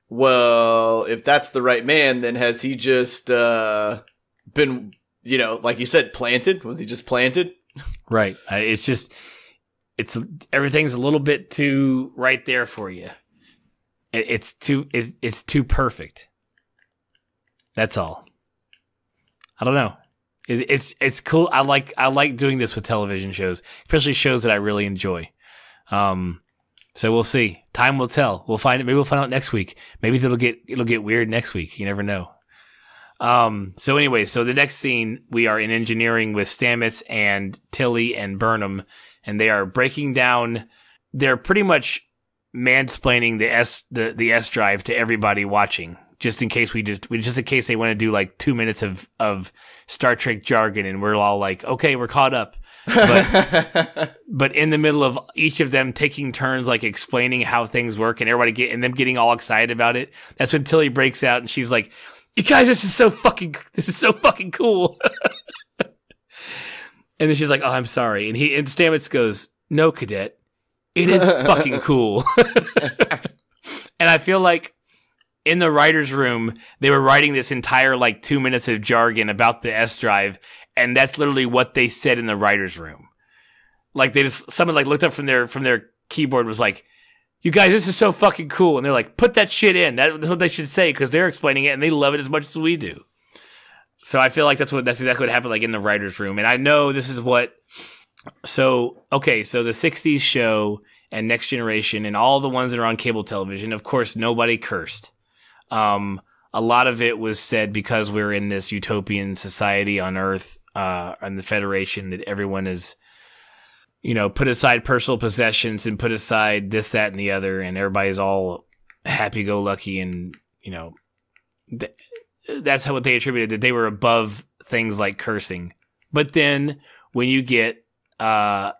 well, if that's the right man, then has he just been, like you said, planted? Was he just planted? Right. Everything's a little bit too right there for you. It's too perfect. That's all. I don't know. It's cool. I like doing this with television shows, especially shows that I really enjoy. So we'll see. Time will tell. We'll find it. Maybe we'll find out next week. Maybe it'll get weird next week. You never know. So anyway, so the next scene, we are in engineering with Stamets and Tilly and Burnham, and they are breaking down. They're pretty much mansplaining the S drive to everybody watching, just in case just in case they want to do like 2 minutes of Star Trek jargon, and we're all like, okay, we're caught up. But in the middle of each of them taking turns, like explaining how things work, and everybody them getting all excited about it, that's when Tilly breaks out and she's like, "You guys, this is so fucking cool." And then she's like, "Oh, I'm sorry." And Stamets goes, "No, cadet, it is fucking cool." And I feel like in the writer's room, they were writing this entire like 2 minutes of jargon about the S drive, and that's literally what they said in the writer's room. Like someone like looked up from their keyboard, was like, "You guys, this is so fucking cool," and they're like, "Put that shit in." That's what they should say, because they're explaining it and they love it as much as we do. So I feel like that's exactly what happened, like in the writer's room. And I know this is what. So the 60s show and Next Generation and all the ones that are on cable television, of course, nobody cursed. A lot of it was said because we're in this utopian society on Earth, and the Federation, that everyone is, put aside personal possessions and put aside this, that, and the other, and everybody's all happy-go-lucky, and, that's what they attributed, that they were above things like cursing. But then when you get, the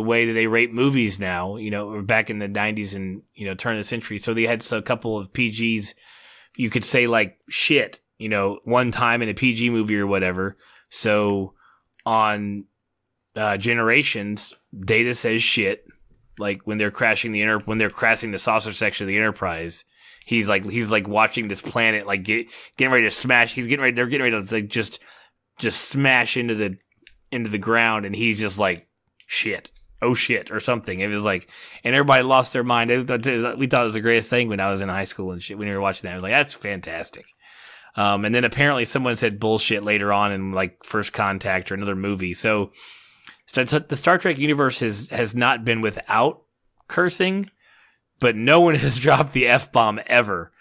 way that they rate movies now, back in the 90s and, turn of the century, so they had a couple of PGs, you could say like shit, one time in a PG movie or whatever. So on Generations, Data says shit, like when they're crashing the saucer section of the Enterprise. He's like watching this planet like getting ready to smash. They're getting ready to like just smash into the ground, and he's just like, shit, oh shit, or something. It was like, and everybody lost their mind. We thought it was the greatest thing when I was in high school and shit. When we were watching that, I was like, that's fantastic. And then apparently someone said bullshit later on in like First Contact or another movie. So the Star Trek universe has not been without cursing, but no one has dropped the F-bomb ever.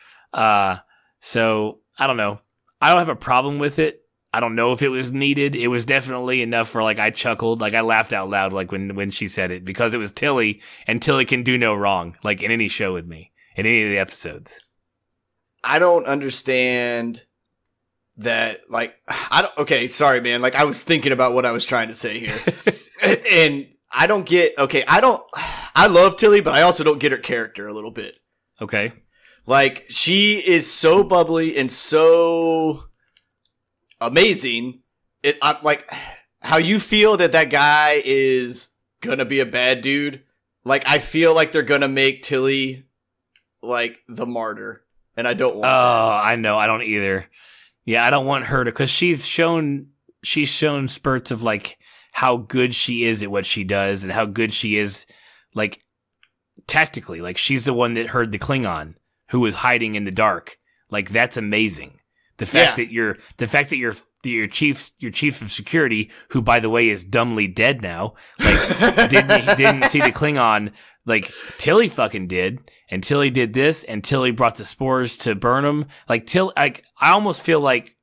So I don't know. I don't have a problem with it. I don't know if it was needed. It was definitely enough for like I chuckled, like I laughed out loud, like when she said it, because it was Tilly, and Tilly can do no wrong, like in any show with me, in any of the episodes. I don't understand that. Like, okay, sorry, man. Like, I was thinking about what I was trying to say here, and I don't get. Okay, I love Tilly, but I also don't get her character a little bit. Okay, like she is so bubbly and so amazing. I'm like, how you feel that guy is gonna be a bad dude. Like, I feel like they're gonna make Tilly like the martyr, and I don't want that. I know, I don't either. Yeah, I don't want her to, because she's shown spurts of like how good she is at what she does, and how good she is like tactically. Like, she's the one that heard the Klingon who was hiding in the dark. Like, that's amazing. The fact that your chief of security, who by the way is dumbly dead now, like didn't see the Klingon, like Tilly fucking did, and Tilly did this, and Tilly brought the spores to Burnham. Like I almost feel like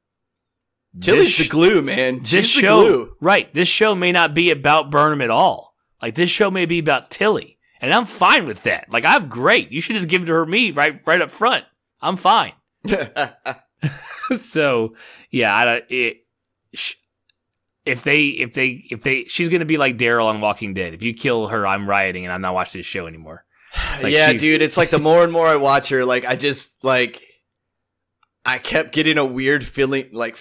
Tilly's the glue, man. She's the glue. Right? This show may not be about Burnham at all. Like, this show may be about Tilly, and I'm fine with that. Like, I'm great. You should just give it to me right up front. I'm fine. So yeah, if they, she's gonna be like Daryl on Walking Dead. If you kill her, I'm rioting and I'm not watching this show anymore. Like, yeah, dude, it's like the more and more I watch her, like I just like I kept getting a weird feeling, like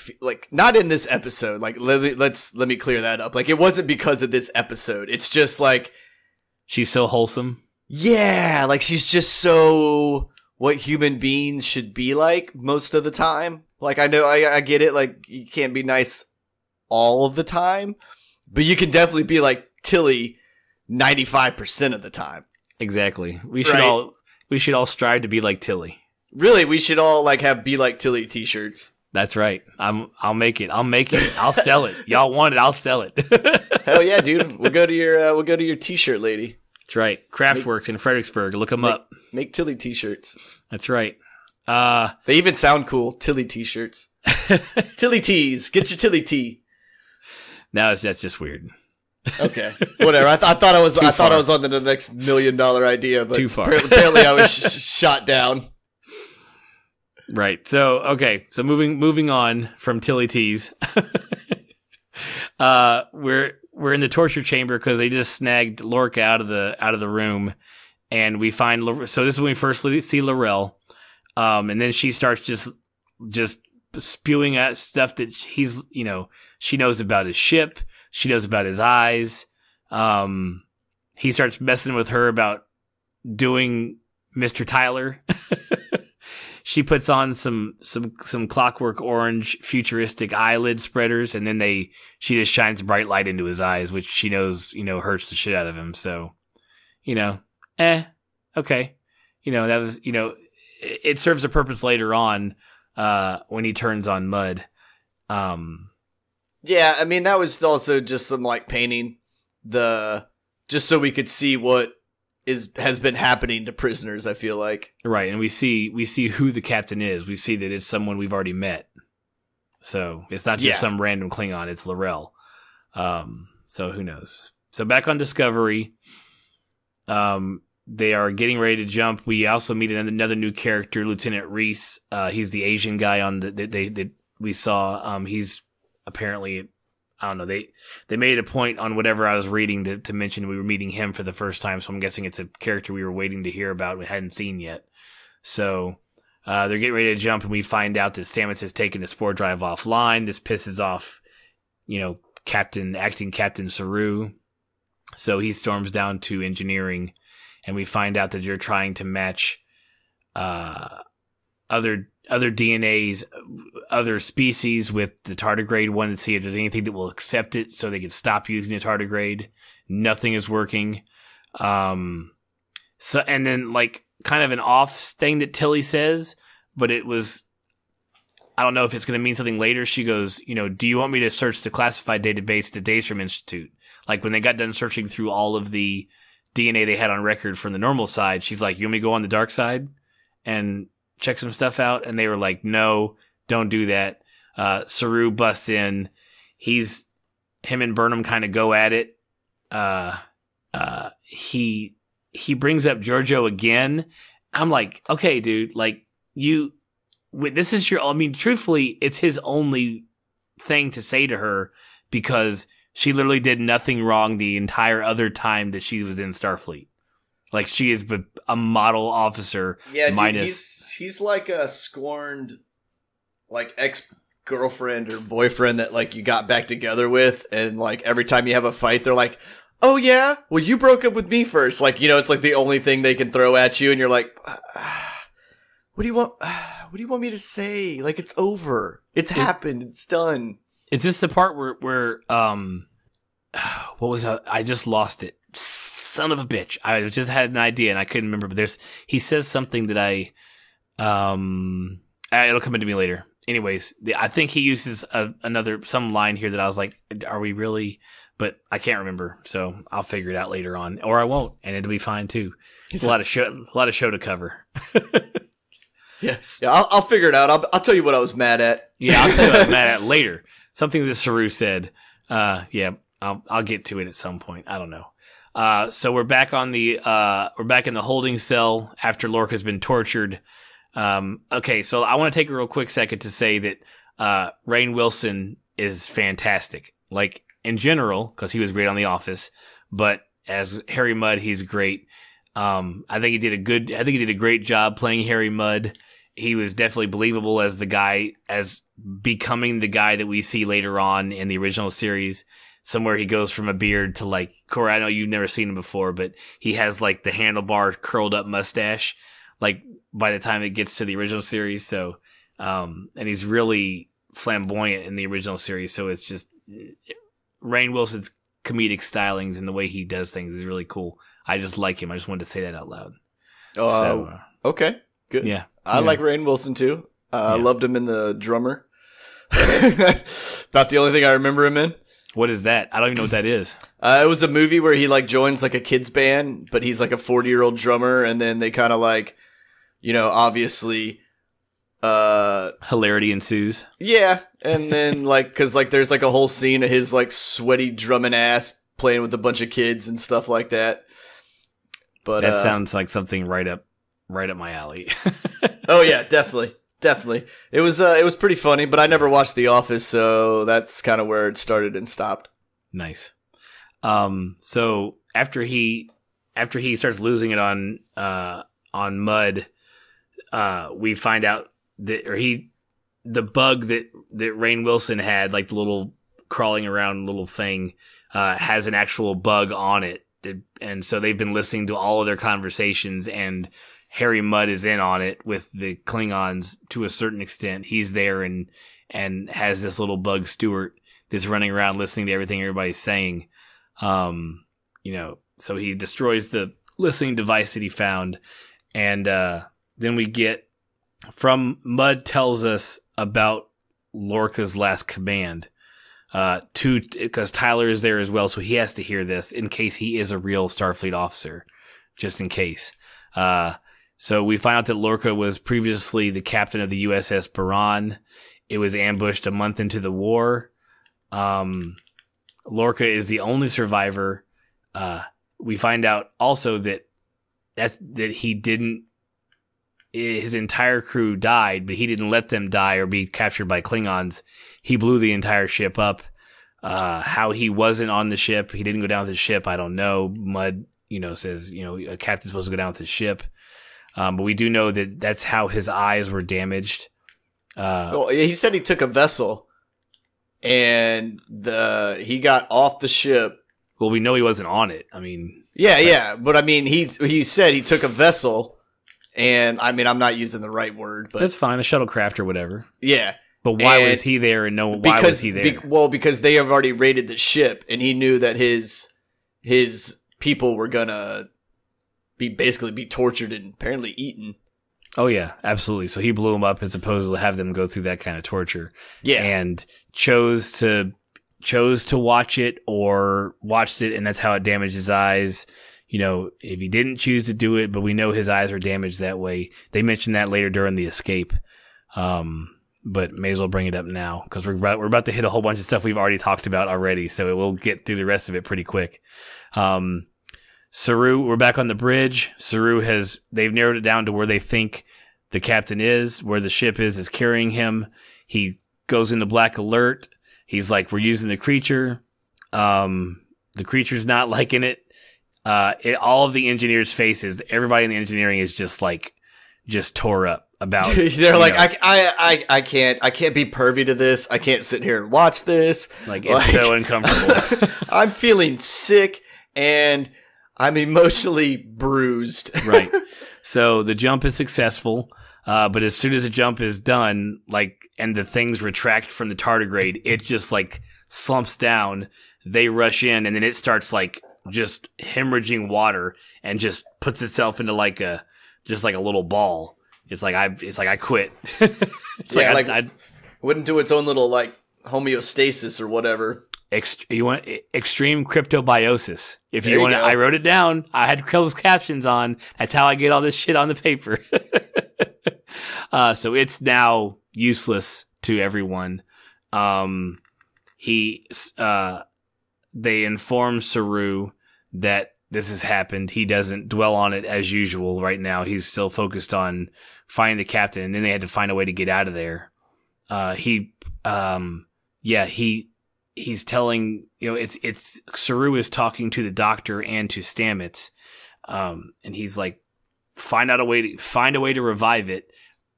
not in this episode. Like let me clear that up. Like, it wasn't because of this episode. It's just like she's so wholesome. Yeah, like she's just so what human beings should be like most of the time. Like, I know, I get it. Like, you can't be nice all of the time, but you can definitely be like Tilly 95% of the time. Exactly. We should all strive to be like Tilly. Really, we should all be like Tilly t-shirts. That's right. I'll make it. I'll sell it. Y'all want it? I'll sell it. Hell yeah, dude. We'll go to your t-shirt lady. That's right. Craftworks in Fredericksburg. Look them up. Make Tilly t-shirts. That's right. They even sound cool. Tilly t-shirts. Tilly tees. Get your Tilly tee. No, that's just weird. Okay, whatever. I thought I was on the next $1 million idea, but too far. Apparently, I was shot down. Right. So okay. So moving on from Tilly tees. We're in the torture chamber because they just snagged Lorca out of the room, and we find. So this is when we first see L'Rell, and then she starts just spewing out stuff that she knows about his ship. She knows about his eyes. He starts messing with her about doing Mr. Tyler. She puts on some Clockwork Orange futuristic eyelid spreaders, and then she just shines bright light into his eyes, which she knows, hurts the shit out of him. So, okay. That was, it serves a purpose later on, when he turns on Mud. Yeah, I mean, that was also just some painting just so we could see what has been happening to prisoners, I feel like. Right, and we see who the captain is. We see that it's someone we've already met. So it's not just some random Klingon, it's L'Rell. So who knows? So back on Discovery, they are getting ready to jump. We also meet another new character, Lieutenant Reese. He's the Asian guy on that we saw. He's apparently, I don't know, they made a point on whatever I was reading to mention we were meeting him for the first time, so I'm guessing it's a character we were waiting to hear about we hadn't seen yet. So they're getting ready to jump, and we find out that Stamets has taken the spore drive offline. This pisses off, acting Captain Saru. So he storms down to engineering, and we find out that you're trying to match other DNAs, other species with the tardigrade. Wanted to see if there's anything that will accept it so they can stop using the tardigrade. Nothing is working. So, and then kind of an off thing that Tilly says, but it was, I don't know if it's going to mean something later. She goes, do you want me to search the classified database at the Daystrom Institute? When they got done searching through all of the DNA they had on record from the normal side, she's like, you want me to go on the dark side and check some stuff out? And they were like, no, don't do that. Saru busts in. Him and Burnham kind of go at it. He brings up Giorgio again. I'm like, okay, dude, this is truthfully, it's his only thing to say to her because she literally did nothing wrong the entire other time that she was in Starfleet. She is a model officer. Yeah, minus. He's like a scorned, ex-girlfriend or boyfriend that you got back together with, and every time you have a fight, they're like, "Oh yeah, well you broke up with me first." It's the only thing they can throw at you, and you're like, "What do you want? What do you want me to say? It's over. It's happened. It's done." Is this the part where what was that? I just lost it. Son of a bitch. I just had an idea and I couldn't remember, but he says something that it'll come into me later. Anyways, I think he uses some line here that I was like, are we really? But I can't remember, so I'll figure it out later on, or I won't, and it'll be fine too. It's a lot of show to cover. Yes, yeah, I'll figure it out. I'll tell you what I was mad at. Yeah, I'll tell you what I was mad at later. Something that Saru said. Yeah, I'll get to it at some point. I don't know. So we're back in the holding cell after Lorca's been tortured. Okay, so I want to take a real quick second to say that Rainn Wilson is fantastic. In general, because he was great on The Office, but as Harry Mudd, he's great. I think he did a great job playing Harry Mudd. He was definitely believable as the guy, as becoming the guy that we see later on in the original series. Somewhere he goes from a beard to Corey, I know you've never seen him before, but he has the handlebar curled up mustache, by the time it gets to the original series. So, and he's really flamboyant in the original series. So it's just Rainn Wilson's comedic stylings and the way he does things is really cool. I just like him. I just wanted to say that out loud. Okay. Good. Yeah. I like Rainn Wilson too. I loved him in The Drummer. About the only thing I remember him in. What is that? I don't even know what that is. It was a movie where he like joins like a kid's band, but he's like a 40-year-old drummer, and then they kind of like, obviously, hilarity ensues. Yeah, and then like, because like there's like a whole scene of his like sweaty drumming ass playing with a bunch of kids and stuff like that. But that sounds like something right up my alley. Oh yeah, definitely. It was pretty funny, but I never watched The Office, so that's kind of where it started and stopped. Nice. So after he starts losing it on Mud, we find out that the bug that Rainn Wilson had, like the little crawling around little thing, has an actual bug on it, and so they've been listening to all of their conversations, and Harry Mudd is in on it with the Klingons to a certain extent. He's there and has this little bug Stewart that's running around listening to everything everybody's saying. So he destroys the listening device that he found. And then we get from Mudd tells us about Lorca's last command. Because Tyler is there as well, so he has to hear this in case he is a real Starfleet officer, just in case. So we find out that Lorca was previously the captain of the USS Buran. It was ambushed a month into the war. Lorca is the only survivor. We find out also that he didn't. His entire crew died, but he didn't let them die or be captured by Klingons. He blew the entire ship up. How he wasn't on the ship, he didn't go down with the ship, I don't know. Mudd, says, a captain's supposed to go down with the ship. But we do know that that's how his eyes were damaged. Well, he said he took a vessel, and he got off the ship. Well, we know he wasn't on it. I mean, but I mean, he said he took a vessel, and I mean, I'm not using the right word, but that's fine, a shuttlecraft or whatever. Yeah, but why was he there? And why was he there? Because they have already raided the ship, and he knew that his people were gonna be tortured and apparently eaten. Oh yeah, absolutely. So he blew them up as opposed to have them go through that kind of torture. Yeah, and chose to watch it or watched it, and that's how it damaged his eyes. If he didn't choose to do it, but we know his eyes were damaged that way. They mentioned that later during the escape. But may as well bring it up now because we're about to hit a whole bunch of stuff we've already talked about already. So we'll get through the rest of it pretty quick. Saru, we're back on the bridge. Saru they've narrowed it down to where they think the captain is, where the ship is carrying him. He goes into black alert. He's like, we're using the creature. The creature's not liking it. All of the engineers' faces, everybody in the engineering is just tore up about. They're like, I can't be pervy to this. I can't sit here and watch this. It's so uncomfortable. I'm feeling sick and I'm emotionally bruised. Right. So the jump is successful, but as soon as the jump is done, and the things retract from the tardigrade, it just slumps down. They rush in, and then it starts just hemorrhaging water and just puts itself into a little ball. It's like I quit. I went into its own little homeostasis or whatever. You want extreme cryptobiosis. If you want, I wrote it down. I had closed captions on. That's how I get all this shit on the paper. So it's now useless to everyone. They inform Saru that this has happened. He doesn't dwell on it as usual right now. He's still focused on finding the captain, and then they had to find a way to get out of there. He's telling, it's Saru is talking to the doctor and to Stamets, and he's like, find a way to revive it.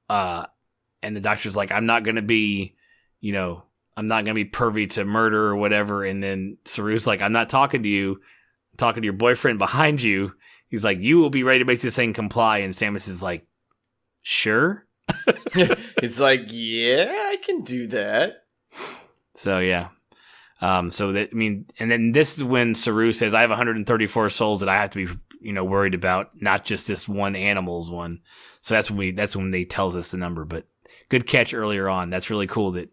And the doctor's like, I'm not gonna be pervy to murder or whatever. And then Saru's like, I'm not talking to you. I'm talking to your boyfriend behind you. He's like, you will be ready to make this thing comply. And Stamets is like, sure. He's like, yeah, I can do that. So yeah. And then this is when Saru says, I have 134 souls that I have to be, worried about not just this one animal's one. So that's when they tells us the number. But good catch earlier on. That's really cool that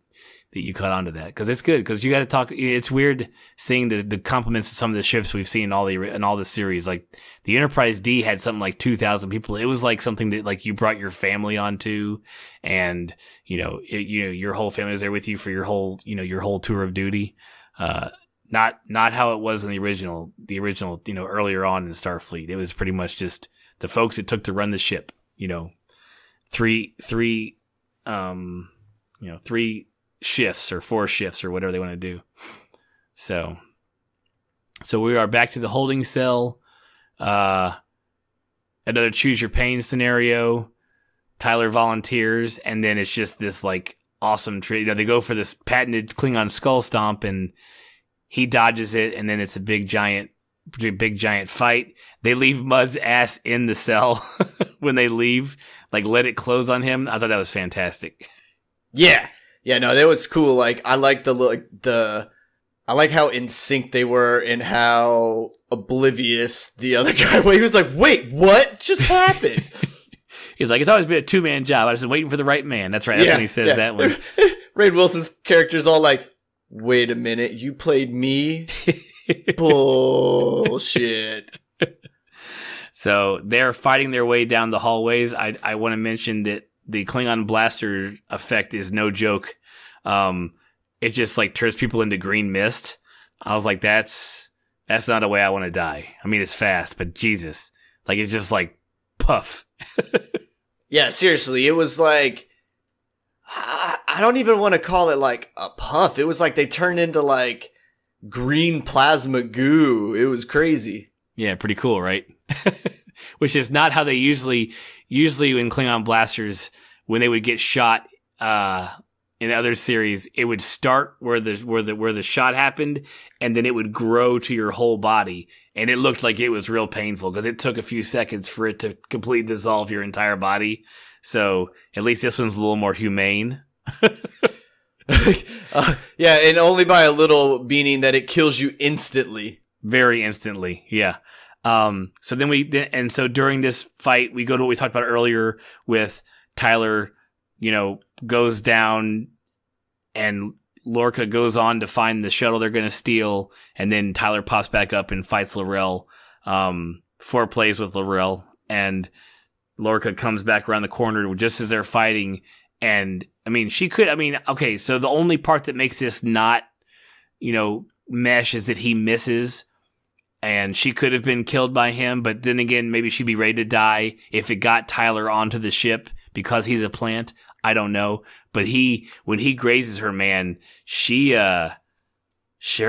you caught onto that, because it's good, because you got to talk. It's weird seeing the compliments of some of the ships we've seen in all the series. Like the Enterprise D had something like 2,000 people. It was like something that like you brought your family onto, and your whole family was there with you for your whole tour of duty. Not how it was in the original, earlier on in Starfleet. It was pretty much just the folks it took to run the ship. Three shifts or 4 shifts or whatever they want to do. So we are back to the holding cell. Another choose your pain scenario. Tyler volunteers, and then it's just this like awesome trade. They go for this patented Klingon skull stomp, and he dodges it, and then it's a big giant fight. They leave Mudd's ass in the cell when they leave, like let it close on him. I thought that was fantastic. Yeah, no, that was cool. Like I like I like how in sync they were and how oblivious the other guy was. He was like, "Wait, what just happened?" He's like, "It's always been a 2-man job. I was just waiting for the right man." That's right. That's when he says that one. Rainn Wilson's character's all like, "Wait a minute, you played me?" Bullshit. So they're fighting their way down the hallways. I want to mention that the Klingon blaster effect is no joke. It just like turns people into green mist. I was like, that's not a way I want to die. I mean, it's fast, but Jesus, like it's just like puff. Yeah, seriously, it was like, I don't even want to call it like a puff. It was like they turned into like green plasma goo. It was crazy. Yeah, pretty cool, right? Which is not how they usually in Klingon blasters, when they would get shot in other series, it would start where the shot happened, and then it would grow to your whole body, and it looked like it was real painful because it took a few seconds for it to completely dissolve your entire body. So at least this one's a little more humane. Yeah, and only by a little, meaning that it kills you instantly. Very instantly, yeah. So then so during this fight, we go to what we talked about earlier with Tyler, goes down, and Lorca goes on to find the shuttle they're going to steal, and then Tyler pops back up and fights L'Rell, foreplays with L'Rell, and Lorca comes back around the corner just as they're fighting, and okay, so the only part that makes this not, mesh is that he misses, and she could have been killed by him, but then again, maybe she'd be ready to die if it got Tyler onto the ship because he's a plant. I don't know. But when he grazes her, man, her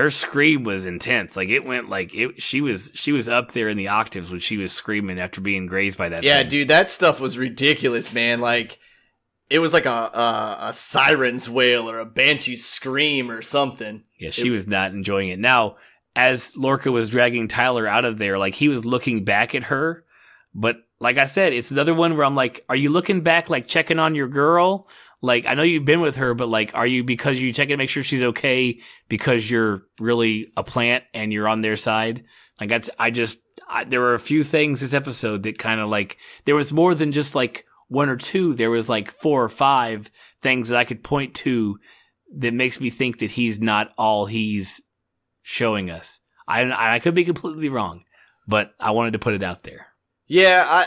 scream was intense. Like it went like she was up there in the octaves when she was screaming after being grazed by that thing. Yeah, dude, that stuff was ridiculous, man. Like it was like a siren's wail or a banshee's scream or something. Yeah, she was not enjoying it. Now, as Lorca was dragging Tyler out of there, like he was looking back at her, but like I said, it's another one where I'm like, are you looking back, like checking on your girl? Like, I know you've been with her, but like, are you, because you check to make sure she's okay because you're really a plant and you're on their side? Like there were a few things this episode that kind of like, there was more than just like 1 or 2. There was like 4 or 5 things that I could point to that makes me think that he's not all he's showing us. I could be completely wrong, but I wanted to put it out there. Yeah,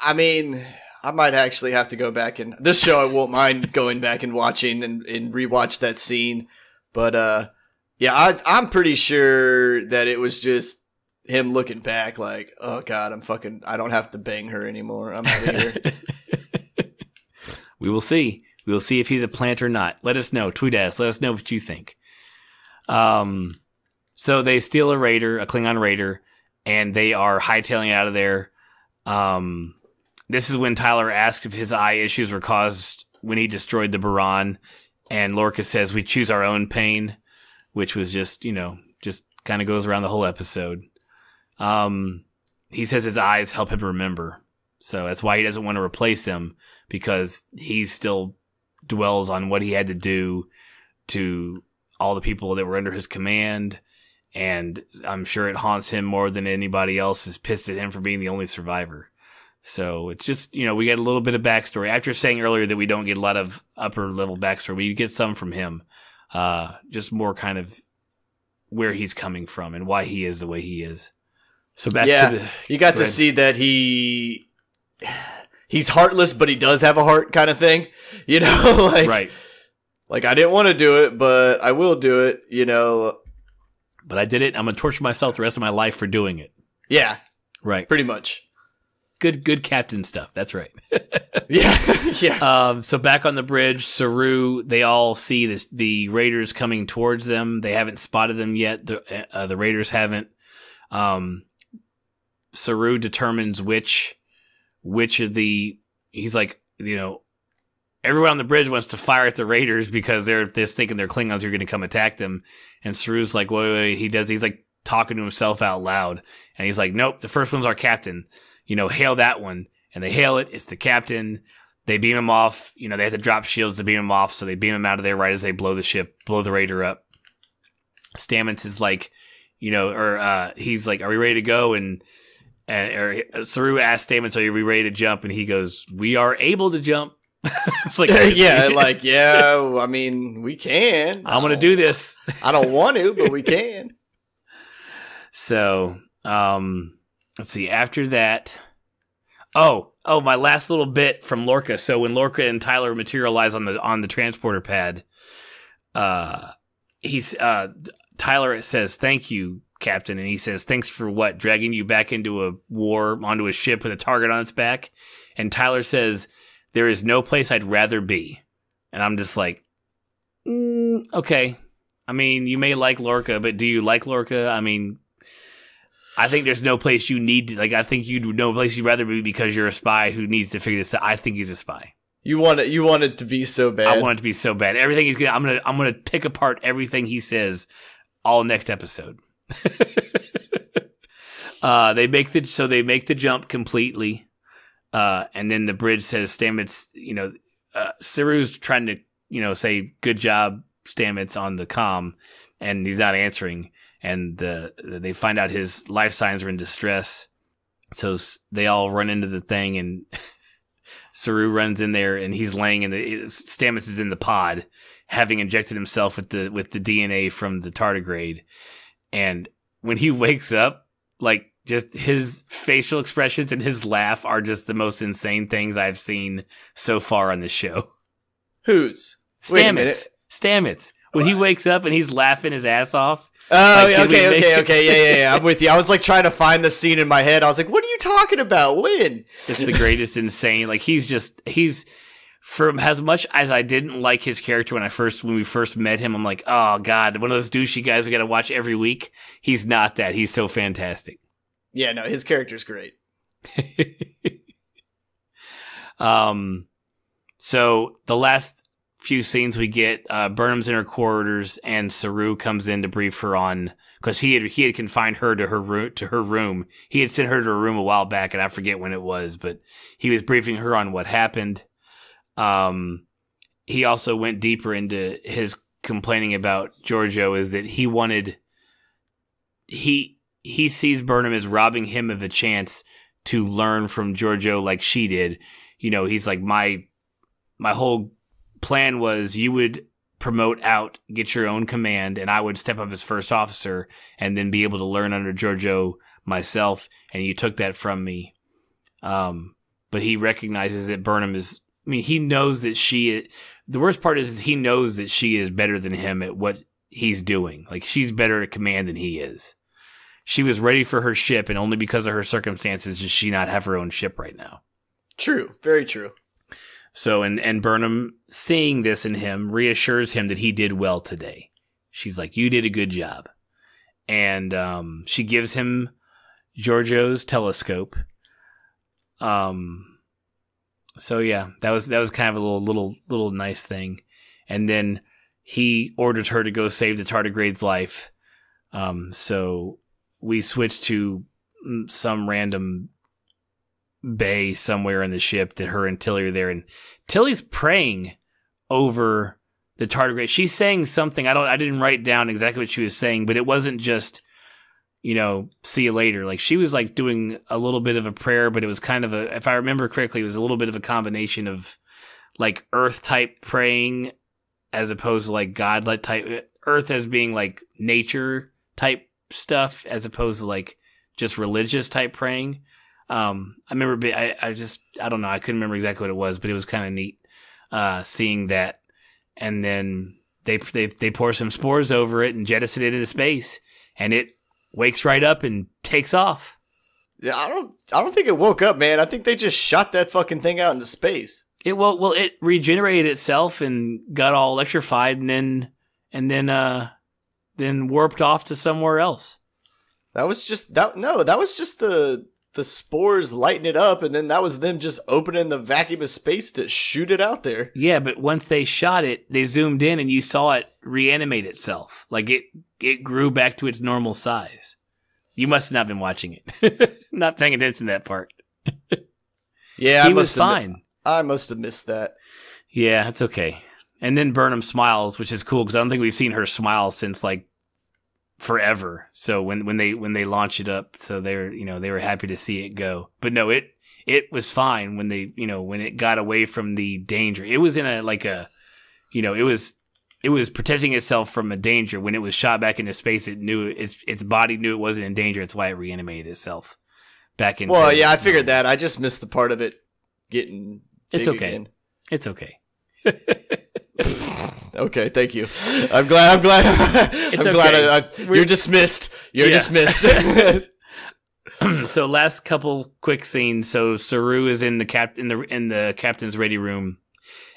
I mean, I might actually have to go back and this show I won't mind going back and watching and rewatch that scene. But yeah, I'm pretty sure that it was just him looking back like, oh God, I don't have to bang her anymore. I'm out of here. We will see. We will see if he's a plant or not. Let us know. Tweet us. Let us know what you think. So they steal a Klingon raider, and they are hightailing out of there. This is when Tyler asks if his eye issues were caused when he destroyed the Baran, and Lorca says we choose our own pain, which was just kind of goes around the whole episode. He says his eyes help him remember, so that's why he doesn't want to replace them, because he still dwells on what he had to do to all the people that were under his command, and I'm sure it haunts him more than anybody else is pissed at him for being the only survivor. So it's just, we get a little bit of backstory. After saying earlier that we don't get a lot of upper level backstory, we get some from him. Just more kind of where he's coming from and why he is the way he is. So back to you got to see that he's heartless, but he does have a heart kind of thing, right. Like I didn't want to do it, but I will do it, But I did it. I'm going to torture myself the rest of my life for doing it. Yeah. Right. Pretty much. Good captain stuff. That's right. Yeah. So back on the bridge, Saru, they all see the Raiders coming towards them. They haven't spotted them yet. The Raiders haven't. Saru determines which of he's like, everyone on the bridge wants to fire at the Raiders because they're thinking they're Klingons who are going to come attack them. And Saru's like, wait. He's like talking to himself out loud. And he's like, nope, the first one's our captain. Hail that one. And they hail it. It's the captain. They beam him off. They have to drop shields to beam him off. So they beam him out of there right as they blow the Raider up. Stamets is like, he's like, are we ready to go? And Saru asks Stamets, are we ready to jump? And he goes, we are able to jump. It's like, I mean, we can. I'm going to do this. I don't want to, but we can. So, let's see. After that, my last little bit from Lorca. So when Lorca and Tyler materialize on the transporter pad, Tyler says, "Thank you, Captain," and he says, "Thanks for what? Dragging you back into a war onto a ship with a target on its back?" And Tyler says, "There is no place I'd rather be." And I'm just like, okay. I mean, you may like Lorca, but do you like Lorca? I mean, I think there's no place you need to, I think no place you'd rather be because you're a spy who needs to figure this out. I think he's a spy. You want it to be so bad. I want it to be so bad. Everything I'm gonna pick apart everything he says all next episode. They make the jump completely. And then the bridge says Stamets, Saru's trying to, say good job, Stamets, on the comm, and he's not answering. And they find out his life signs are in distress. So they all run into the thing, and Saru runs in there, and he's laying Stamets is in the pod, having injected himself with the DNA from the tardigrade. And when he wakes up, just his facial expressions and his laugh are just the most insane things I've seen so far on this show. Whose? Stamets. When he wakes up and he's laughing his ass off. Oh, okay. Yeah. I'm with you. I was trying to find the scene in my head. I was like, what are you talking about? When? It's the greatest insane. He's from as much as I didn't like his character when we first met him, I'm like, oh God, one of those douchey guys we got to watch every week. He's not that. He's so fantastic. Yeah, no, his character's great. So the last few scenes we get, Burnham's in her quarters, and Saru comes in to brief her on, because he had confined her to her room. He had sent her to her room a while back, and I forget when it was, but he was briefing her on what happened. He also went deeper into his complaining about Georgiou, is that he sees Burnham as robbing him of a chance to learn from Georgiou like she did. He's like, my whole plan was you would promote out, get your own command, and I would step up as first officer and then be able to learn under Georgiou myself, and you took that from me. But he recognizes that Burnham he knows that the worst part is he knows that she is better than him at what he's doing. She's better at command than he is. She was ready for her ship, and only because of her circumstances does she not have her own ship right now. True. Very true. So, and Burnham, seeing this in him, reassures him that he did well today. She's like, you did a good job. And she gives him Georgiou's telescope. So yeah, that was kind of a little nice thing. And then he ordered her to go save the tardigrade's life. So we switched to some random bay somewhere in the ship that her and Tilly are there, and Tilly's praying over the tardigrade. She's saying something. I didn't write down exactly what she was saying, but it wasn't just, see you later. Like, she was like doing a little bit of a prayer, but it was kind of if I remember correctly, it was a little bit of a combination of like earth type praying as opposed to like God type, earth as being like nature type stuff as opposed to like just religious type praying. I remember, I don't know. I couldn't remember exactly what it was, but it was kind of neat, seeing that. And then they pour some spores over it and jettison it into space, and it wakes right up and takes off. Yeah, I don't think it woke up, man. I think they just shot that fucking thing out into space. It regenerated itself and got all electrified, and then warped off to somewhere else. That was just the spores lighting it up, and then that was them just opening the vacuum of space to shoot it out there. Yeah, but once they shot it, they zoomed in and you saw it reanimate itself. Like it grew back to its normal size. You must have not been watching it. Not paying attention to that part. Yeah, he was fine. I must have missed that. Yeah, it's okay. And then Burnham smiles, which is cool because I don't think we've seen her smile since like forever. So when they launch it up, so they were happy to see it go. But no, it was fine when when it got away from the danger. It was in it was protecting itself from a danger. When it was shot back into space, it knew its body knew it wasn't in danger. That's why it reanimated itself back into. Well, yeah, I figured that. I just missed the part of it getting. It's okay. Again. It's okay. Okay, thank you. I'm glad. You're dismissed. You're dismissed. So last couple quick scenes. So Saru is in the captain's ready room,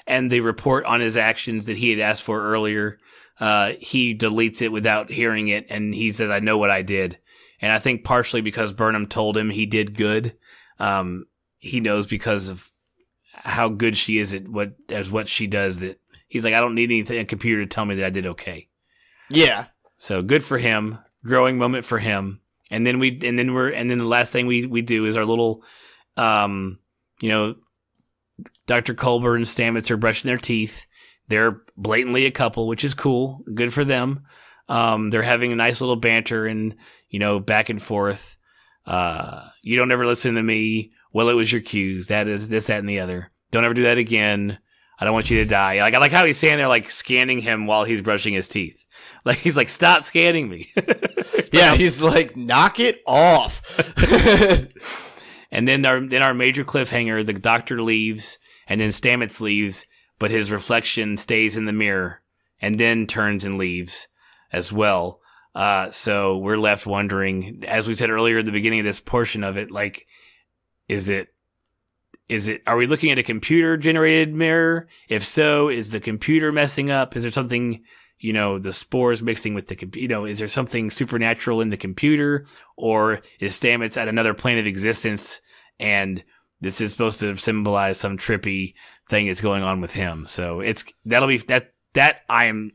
and the report on his actions that he had asked for earlier. He deletes it without hearing it, and he says, "I know what I did." And I think partially because Burnham told him he did good. He knows because of how good she is at what she does, that he's like, I don't need anything, a computer to tell me that I did okay. Yeah. So good for him. Growing moment for him. And then the last thing we do is our little, Dr. Culber and Stamets are brushing their teeth. They're blatantly a couple, which is cool. Good for them. They're having a nice little banter and, back and forth. You don't ever listen to me. Well, it was your cues. That is this, that, and the other. Don't ever do that again. I don't want you to die. Like, I like how he's standing there, like, scanning him while he's brushing his teeth. Like, he's like, stop scanning me. Yeah, he's like, knock it off. And then our major cliffhanger, the doctor leaves, and then Stamets leaves, but his reflection stays in the mirror, and then turns and leaves as well. So we're left wondering, as we said earlier at the beginning of this portion of it, like, are we looking at a computer generated mirror? If so, is the computer messing up? Is there something, the spores mixing with the computer? Is there something supernatural in the computer? Or is Stamets at another plane of existence and this is supposed to symbolize some trippy thing that's going on with him? So that I am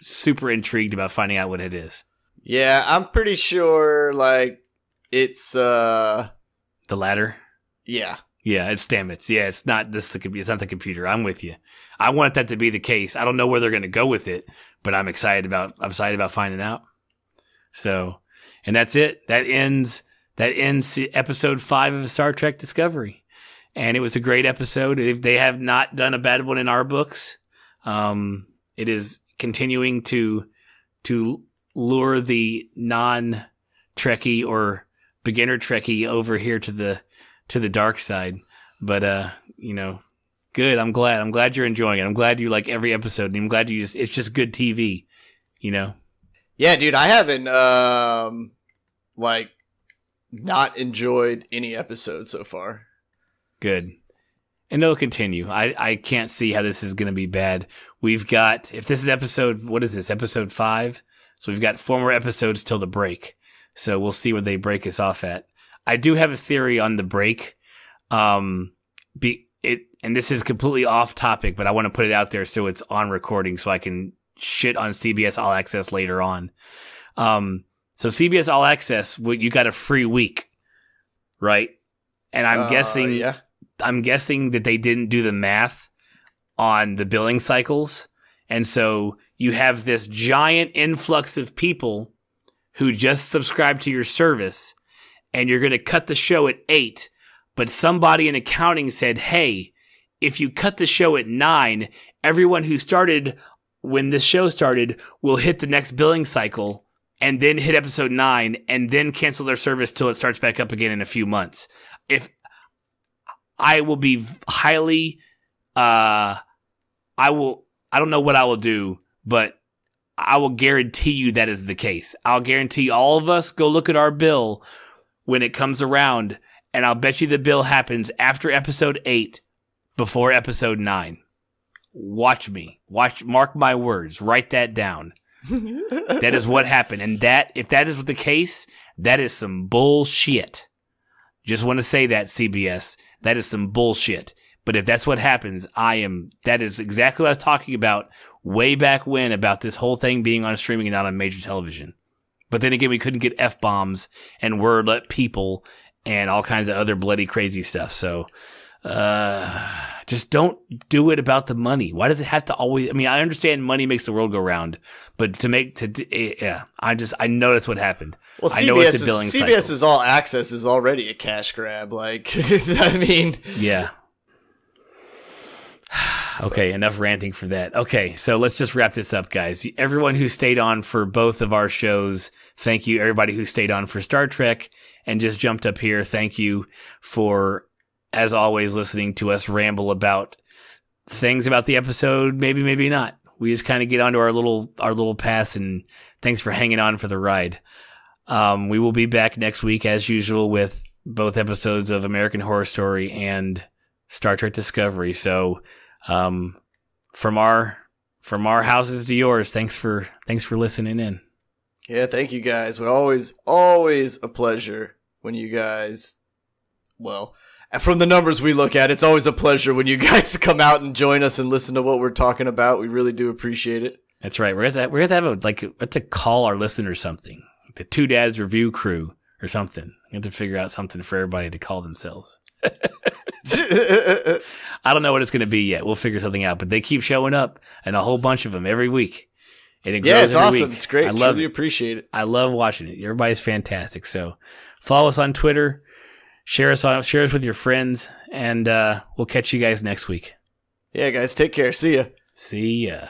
super intrigued about finding out what it is. Yeah, I'm pretty sure like it's the latter. Yeah. Yeah, it's Stamets. Yeah, it's not the computer. I'm with you. I want that to be the case. I don't know where they're going to go with it, but I'm excited about finding out. So, and that's it. That ends episode 5 of Star Trek Discovery. And it was a great episode. If they have not done a bad one in our books, it is continuing to lure the non-Trekkie or beginner Trekkie over here to the dark side. But good. I'm glad you're enjoying it. I'm glad you like every episode, and I'm glad it's just good TV, Yeah, dude, I haven't not enjoyed any episode so far. Good. And it'll continue. I can't see how this is going to be bad. We've got, if this is episode 5? So we've got 4 more episodes till the break. So we'll see where they break us off at. I do have a theory on the break. And this is completely off topic, but I want to put it out there so it's on recording so I can shit on CBS All Access later on. So CBS All Access, you got a free week, right? And I'm guessing that they didn't do the math on the billing cycles, And so you have this giant influx of people who just subscribe to your service, and you're going to cut the show at 8, but somebody in accounting said, hey, if you cut the show at 9, everyone who started when this show started will hit the next billing cycle and then hit episode 9 and then cancel their service till it starts back up again in a few months. If I will be highly, I don't know what I will do, but I will guarantee you that is the case. I'll guarantee all of us go look at our bill when it comes around, and I'll bet you the bill happens after episode 8, before episode 9. Watch me. Mark my words. Write that down. That is what happened. And if that is the case, that is some bullshit. Just want to say that, CBS. That is some bullshit. But if that's what happens, that is exactly what I was talking about way back when, about this whole thing being on streaming and not on major television. But then again, we couldn't get F-bombs and word at people and all kinds of other bloody crazy stuff. So, just don't do it about the money. Why does it have to always, I mean, I understand money makes the world go round, but I know that's what happened. Well, I know it's a billing cycle. CBS's All Access is already a cash grab. Like, I mean. Yeah. Okay, enough ranting for that. Okay, so let's just wrap this up, guys. Everyone who stayed on for both of our shows, thank you. Everybody who stayed on for Star Trek and just jumped up here, thank you for, as always, listening to us ramble about things about the episode, maybe not. We just kind of get onto our little pass, and thanks for hanging on for the ride. We will be back next week, as usual, with both episodes of American Horror Story and Star Trek Discovery. So, from our houses to yours, thanks for listening in. Yeah, thank you guys. We're always a pleasure when you guys, well, from the numbers we look at, it's always a pleasure when you guys come out and join us and listen to what we're talking about. We really do appreciate it. That's right. We're going to have to call our listeners something. The Two Dads Review Crew or something. We have to figure out something for everybody to call themselves. I don't know what it's going to be yet. We'll figure something out. But they keep showing up, and a whole bunch of them every week. And it grows it's every awesome. week. It's great. I love Truly it. Appreciate it. I love watching it. Everybody's fantastic. So follow us on Twitter. Share us with your friends, and we'll catch you guys next week. Yeah, guys. Take care. See ya. See ya.